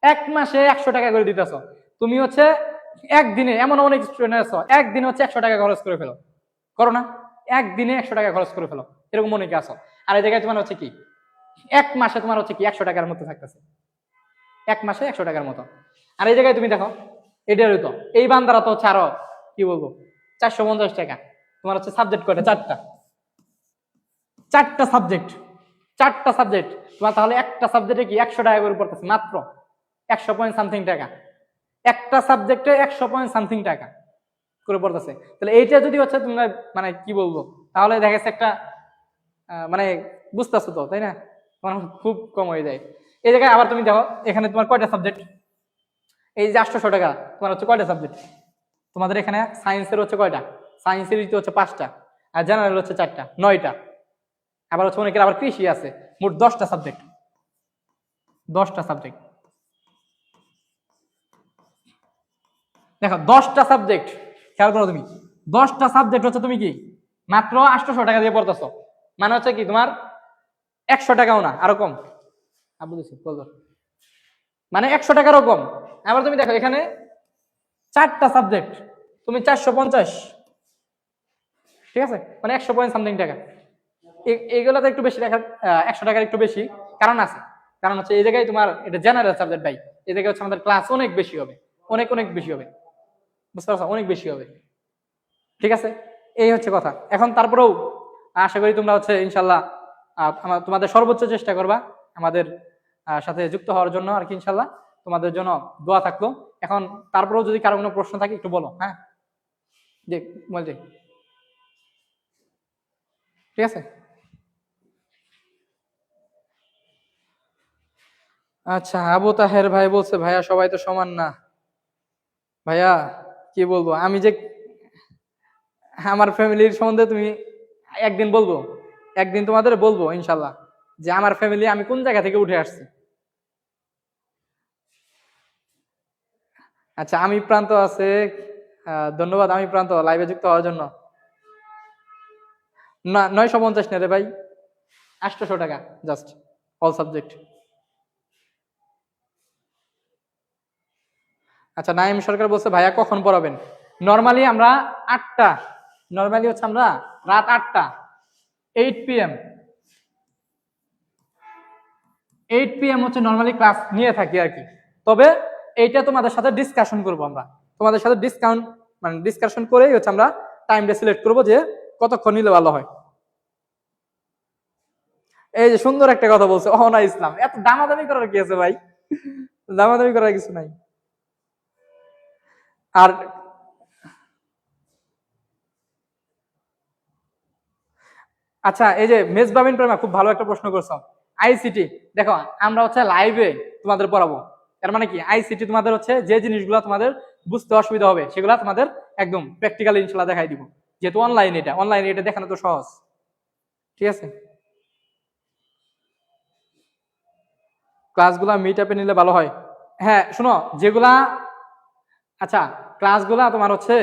A: এক মাসে 100 টাকা করে দিতেছ। তুমি হচ্ছে একদিনে, এমন অনেক স্টুডেন্ট আছো একদিনে হচ্ছে 100 টাকা খরচ করে ফেলো, করো না? একদিনে 100 টাকা খরচ করে ফেলো, এরকম অনেকে আছো। আর এই জায়গায় তোমার হচ্ছে কি এক মাসে তোমার হচ্ছে কি 100 টাকার মতো থাকতেছে, এক মাসে 100 টাকার মতো। আর এই জায়গায় তুমি দেখো এটারই তো এই বান্দারা তো হচ্ছে আরো কি বলবো 450 টাকা। তোমার হচ্ছে সাবজেক্ট কয়টা? চারটা, চারটা সাবজেক্ট, চারটা সাবজেক্ট তোমার, তাহলে একটা সাবজেক্টে কি 100 টাকা করে পড়তেছে মাত্র, 100 পয়েন্ট সামথিং টাকা, একটা সাবজেক্টে 100 পয়েন্ট সামথিং টাকা করে পড়তেছে। তাহলে এইটা যদি হচ্ছে তোমরা মানে কি বলবো, তাহলে দেখা যাচ্ছে একটা মানে বুঝতেছো তো তাই না, মানে খুব কম হয়ে যায়। এই জায়গায় আবার তুমি দেখো এখানে তোমার কয়টা সাবজেক্ট, এই যে 800 টাকা তোমার হচ্ছে কয়টা সাবজেক্ট? তোমাদের এখানে সায়েন্সের হচ্ছে কয়টা? সায়েন্সের হচ্ছে 5টা, আর জেনারেল হচ্ছে 4টা, 9টা। আবার হচ্ছে অনেকের আবার কৃষি আছে, মোট 10টা সাবজেক্ট, 10টা সাবজেক্ট। দেখো 10টা সাবজেক্ট, খেয়াল করো তুমি, 10টা সাবজেক্ট হচ্ছে তুমি কি মাত্র 800 টাকা দিয়ে পড়তেছো, মানে হচ্ছে কি তোমার 100 টাকাও না, আরো কম। বুঝেছি বলতো, মানে 100 টাকারও কম। আবার তুমি দেখো এখানে 4টা সাবজেক্ট, তুমি 450, ঠিক আছে, মানে 100 পয়েন্ট সামথিং টাকা। এইগুলোতে একটু বেশি টাকা, 100 টাকার একটু বেশি কারণ আছে, কারণ হচ্ছে এই জায়গায় তোমার এটা জেনারেল সাবজেক্ট ভাই, এই জায়গায় হচ্ছে আমাদের ক্লাস অনেক বেশি হবে, অনেক অনেক বেশি হবে, বুঝতে পারছো, অনেক বেশি হবে, ঠিক আছে? এই হচ্ছে কথা। এখন তারপরেও আশা করি তোমরা হচ্ছে ইনশাল্লাহ তোমাদের সর্বোচ্চ চেষ্টা করবা আমাদের সাথে যুক্ত হওয়ার জন্য আর কি, ইনশাল্লাহ তোমাদের জন্য দোয়া থাকলো। এখন তারপরেও যদি কারো কোনো প্রশ্ন থাকে একটু বলো। হ্যাঁ জি বলছি, ঠিক আছে। আচ্ছা আবু তাহের ভাই বলছে ভাইয়া সবাই তো সমান না। ভাইয়া কি বলবো আমি যে আমার ফ্যামিলির সম্বন্ধে তুমি একদিন বলবো, একদিন তোমাদের বলবো ইনশাল্লাহ যে আমার ফ্যামিলি আমি কোন জায়গা থেকে উঠে আসছি। আচ্ছা, আমি প্রান্ত আছে, ধন্যবাদ আমি প্রান্ত লাইভে যুক্ত হওয়ার জন্য। না 950 না রে ভাই, 800 টাকা জাস্ট, অল সাবজেক্ট। আচ্ছা, নাইম সরকার বলছে ভাইয়া কখন পড়াবেন? নরমালি আমরা 8টা, নরমালি হচ্ছে আমরা রাত 8টা, 8 PM, 8 PM হচ্ছে নরমালি ক্লাস নিয়ে থাকি আর কি। তবে এইটা তোমাদের সাথে ডিসকাশন করব আমরা, তোমাদের সাথে ডিসকাশন করেই হচ্ছে আমরা টাইমটা সিলেক্ট করব যে কতক্ষণ নিলে ভালো হয়। এই যে সুন্দর একটা কথা বলছে অহনা ইসলাম, এত দামাদামি করার কি আছে ভাই, দামাদামি করার কিছু নাই। আর আচ্ছা, এই যে মেজবাবিন প্রেমা খুব ভালো একটা প্রশ্ন করছো। আইসিটি, দেখো আমরা হচ্ছে লাইভে তোমাদের পড়াবো, এর মানে কি আইসিটি তোমাদের হচ্ছে যে জিনিসগুলো তোমাদের বুঝতে অসুবিধা হবে সেগুলো তোমাদের একদম প্র্যাকটিক্যালি ইনশাল্লাহ দেখাই দিব, যেহেতু অনলাইন এটা দেখানো তো সহজ। ঠিক আছে, ক্লাসগুলা মিট আপে নিলে ভালো হয়। হ্যাঁ শোনো, যেগুলা আচ্ছা ক্লাসগুলা তোমার হচ্ছে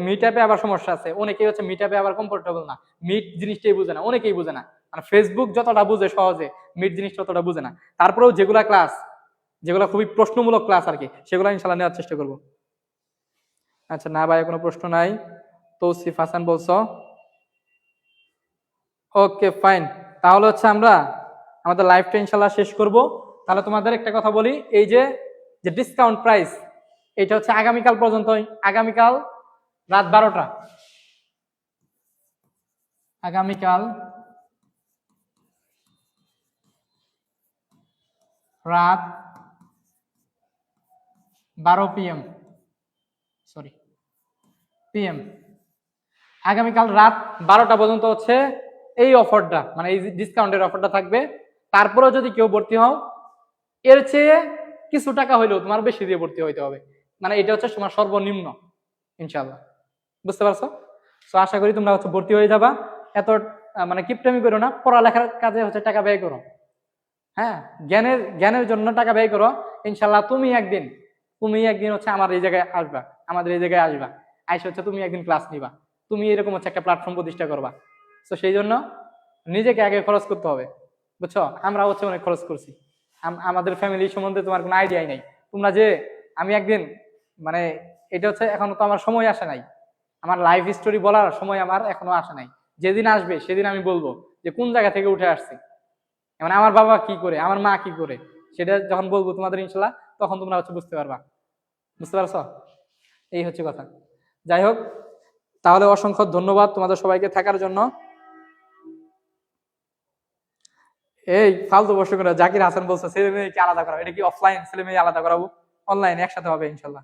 A: মিট অ্যাপে আবার সমস্যা আছে, অনেকেই হচ্ছে মিট অ্যাপে আবার কমফোর্টেবল না, মিট জিনিসটাই বুঝে না, অনেকেই বুঝে না, মানে ফেসবুক যতটা বুঝে সহজে মিট জিনিসটা ততটা বুঝে না। তারপরেও যেগুলা ক্লাস, যেগুলো খুবই প্রশ্নমূলক ক্লাস আর কি, সেগুলো ইনশাল্লাহ নেওয়ার চেষ্টা করব। আচ্ছা, না ভাই কোনো প্রশ্ন নাই। তৌসিফ হাসান বলছো, ওকে ফাইন। তাহলে হচ্ছে আমরা আমাদের লাইভটা ইনশাল্লাহ শেষ করব। তাহলে তোমাদের একটা কথা বলি, এই যে যে ডিসকাউন্ট প্রাইস, এটা হচ্ছে আগামীকাল পর্যন্তই, আগামীকাল রাত 12টা, আগামীকাল রাত 12 PM, সরি PM, আগামীকাল রাত 12টা পর্যন্ত হচ্ছে এই অফারটা, মানে এই ডিসকাউন্টের অফারটা থাকবে। তারপরেও যদি কেউ ভর্তি হও, এর চেয়ে কিছু টাকা হইলেও তোমার বেশি দিয়ে ভর্তি হইতে হবে, মানে এটা হচ্ছে তোমার সর্বনিম্ন ইনশাল্লাহ, বুঝতে পারছো? তো আশা করি তোমরা হচ্ছে ভর্তি হয়ে যাবা। এত মানে কিপটামি করো না, পড়ালেখার কাজে হচ্ছে টাকা ব্যয় করো। হ্যাঁ, জ্ঞানের জন্য টাকা ব্যয় করো। ইনশাল্লাহ তুমি একদিন হচ্ছে আমার এই জায়গায় আসবা, আমাদের এই জায়গায় আসবা, আইসা হচ্ছে তুমি একদিন ক্লাস নিবা, তুমি এরকম হচ্ছে একটা প্ল্যাটফর্ম প্রতিষ্ঠা করবা। তো সেই জন্য নিজেকে আগে খরচ করতে হবে, বুঝছো? আমরা হচ্ছে অনেক খরচ করছি, আমাদের ফ্যামিলি সম্বন্ধে তোমার কোনো আইডিয়াই নাই। তোমরা যে আমি একদিন মানে এটা হচ্ছে এখনো তো আমার সময় আসে নাই, আমার লাইফ স্টোরি বলার সময় আমার এখনো আসে নাই। যেদিন আসবে সেদিন আমি বলবো যে কোন জায়গা থেকে উঠে আসছি, মানে আমার বাবা কি করে, আমার মা কি করে, সেটা যখন বলবো তোমাদের ইনশাল্লাহ, তখন তোমরা হচ্ছে বুঝতে পারবা। বুঝতে পারছো? এই হচ্ছে কথা। যাই হোক, তাহলে অসংখ্য ধন্যবাদ তোমাদের সবাইকে থাকার জন্য। এই ফালতু প্রশ্ন করে জাকির হাসান বলছে ছেলে মেয়েকে আলাদা করাবো, এটা কি অফলাইন ছেলে মেয়ে আলাদা করাবো? অনলাইন একসাথে হবে ইনশাল্লাহ।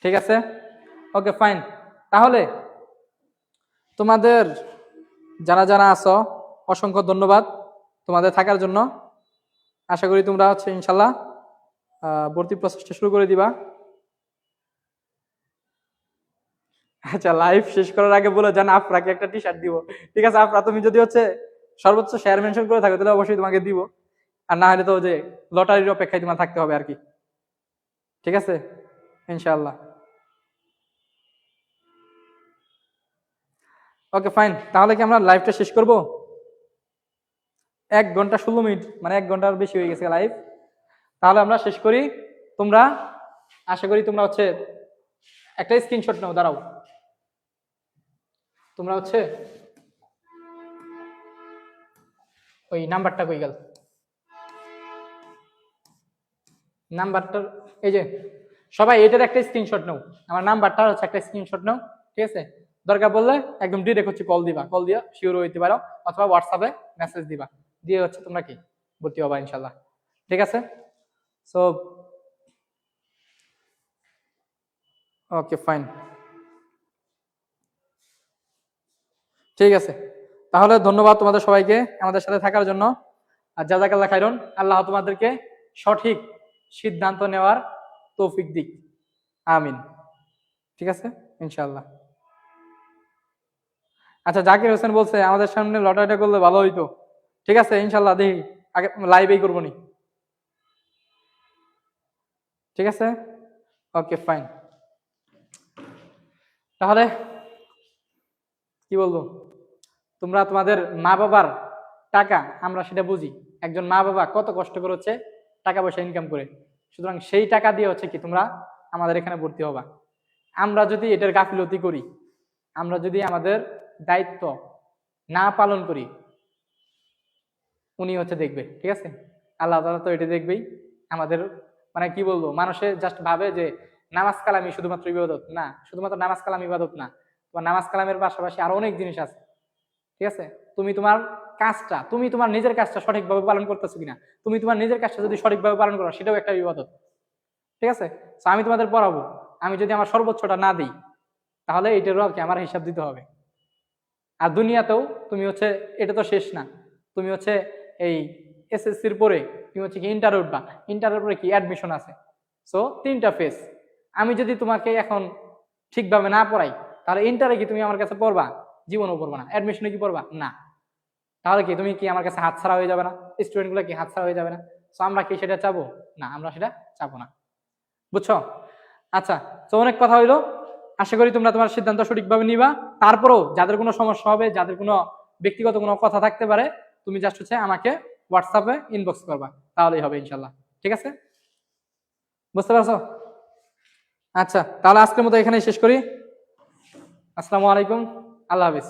A: ঠিক আছে, ওকে ফাইন। তাহলে তোমাদের যারা যারা আছো অসংখ্য ধন্যবাদ তোমাদের থাকার জন্য। আশা করি তোমরা হচ্ছে ইনশাল্লাহ ভর্তি প্রসেসটা শুরু করে দিবা। আচ্ছা, লাইভ শেষ করার আগে বলে জান আপনাকে একটা টি শার্ট দিব। ঠিক আছে আপনারা, তুমি যদি হচ্ছে সর্বোচ্চ শেয়ার মেনশন করে থাকো তাহলে অবশ্যই তোমাকে দিব, আর না হলে তো যে লটারির অপেক্ষায় তোমার থাকতে হবে আর কি। ঠিক আছে ইনশাআল্লাহ, ওকে ফাইন। তাহলে কি আমরা লাইভটা শেষ করব? 1 ঘন্টা 16 মিনিট, মানে 1 ঘন্টার বেশি হয়ে গেছে লাইভ। তাহলে আমরা শেষ করি। তোমরা আশা করি তোমরা হচ্ছে একটা স্ক্রিনশট নাও, দাঁড়াও, তোমরা হচ্ছে ওই নাম্বারটা কই গেল, নাম্বারটা এই যে সবাই এটার একটা স্ক্রিনশট নাও, আমার নাম্বারটা হচ্ছে একটা স্ক্রিনশট নাও। ঠিক আছে, দরকার বললে একদম ডিরেক্ট হচ্ছে কল দিবা, কল দিয়া শিওর হইতে পারো, অথবা হোয়াটসঅ্যাপে মেসেজ দিবা, দিয়ে হচ্ছে তোমরা কি ভর্তি হবা ইনশাল্লাহ। ঠিক আছে, সো ওকে ফাইন, ঠিক আছে। তাহলে ধন্যবাদ তোমাদের সবাইকে আমাদের সাথে থাকার জন্য। আর জাযাকাল্লাহ খাইরুন, আল্লাহ তোমাদেরকে সঠিক সিদ্ধান্ত নেওয়ার তৌফিক দিক, আমিন। ঠিক আছে ইনশাআল্লাহ। আচ্ছা, জাকির হোসেন বলছে আমাদের সামনে লটারিটা করলে ভালো হইতো। ঠিক আছে ইনশাআল্লাহ, দেখি আগে লাইভেই করবো নি। ঠিক আছে, ওকে ফাইন। তাহলে কি বলবো, তোমরা তোমাদের মা বাবার টাকা, আমরা সেটা বুঝি, একজন মা বাবা কত কষ্ট করে হচ্ছে টাকা পয়সা ইনকাম করে, সুতরাং সেই টাকা দিয়ে হচ্ছে কি তোমরা আমাদের এখানে ভর্তি হবা। আমরা যদি এটার গাফিলতি করি, আমরা যদি আমাদের দায়িত্ব না পালন করি, উনি হচ্ছে দেখবে, ঠিক আছে, আল্লাহ তাআলা তো এটা দেখবেই। আমাদের মানে কি বলবো, মানুষে জাস্ট ভাবে যে নামাজ কালামি শুধুমাত্র ইবাদত না, শুধুমাত্র নামাজ কালাম ইবাদত না, তোমার নামাজ কালামের পাশাপাশি আরো অনেক জিনিস আছে, ঠিক আছে। তুমি তোমার কাজটা, তুমি তোমার নিজের কাজটা সঠিকভাবে পালন করতেছো কিনা, তুমি তোমার নিজের কাজটা যদি সঠিকভাবে পালন করো, সেটাও একটা ইবাদত, ঠিক আছে। তো আমি তোমাদের পড়াবো, আমি যদি আমার সর্বোচ্চটা না দিই, তাহলে এটারও আর কি আমার হিসাব দিতে হবে। আর দুনিয়াতেও তুমি হচ্ছে, এটা তো শেষ না, তুমি হচ্ছে এই এসএসসির পরে তুমি হচ্ছে কি ইন্টার উঠবা, ইন্টারের পরে কি অ্যাডমিশন আছে। সো 3টা ফেজ। আমি যদি তোমাকে এখন ঠিকভাবে না পড়াই, তাহলে ইন্টারে কি তুমি আমার কাছে পড়বা? জীবনও পড়বা না। অ্যাডমিশনে কি পড়বা? না। তাহলে কি তুমি কি আমার কাছে হাতছাড়া হয়ে যাবে না? স্টুডেন্টগুলো কি হাতছাড়া হয়ে যাবে না? সো আমরা কি সেটা চাবো? না, আমরা সেটা চাবো না। বুঝছো? আচ্ছা, তো অনেক কথা হইলো। আশা করি তোমরা তোমার সিদ্ধান্ত সঠিকভাবে নিবা। তারপরেও যাদের কোনো সমস্যা হবে, যাদের কোনো ব্যক্তিগত কোনো কথা থাকতে পারে, তুমি জাস্ট হচ্ছে আমাকে হোয়াটসঅ্যাপে ইনবক্স করবা, তাহলেই হবে ইনশাল্লাহ। ঠিক আছে, বুঝতে পারছো? আচ্ছা, তাহলে আজকের মতো এখানেই শেষ করি। আসসালামু আলাইকুম, আল্লাহ হাফিজ।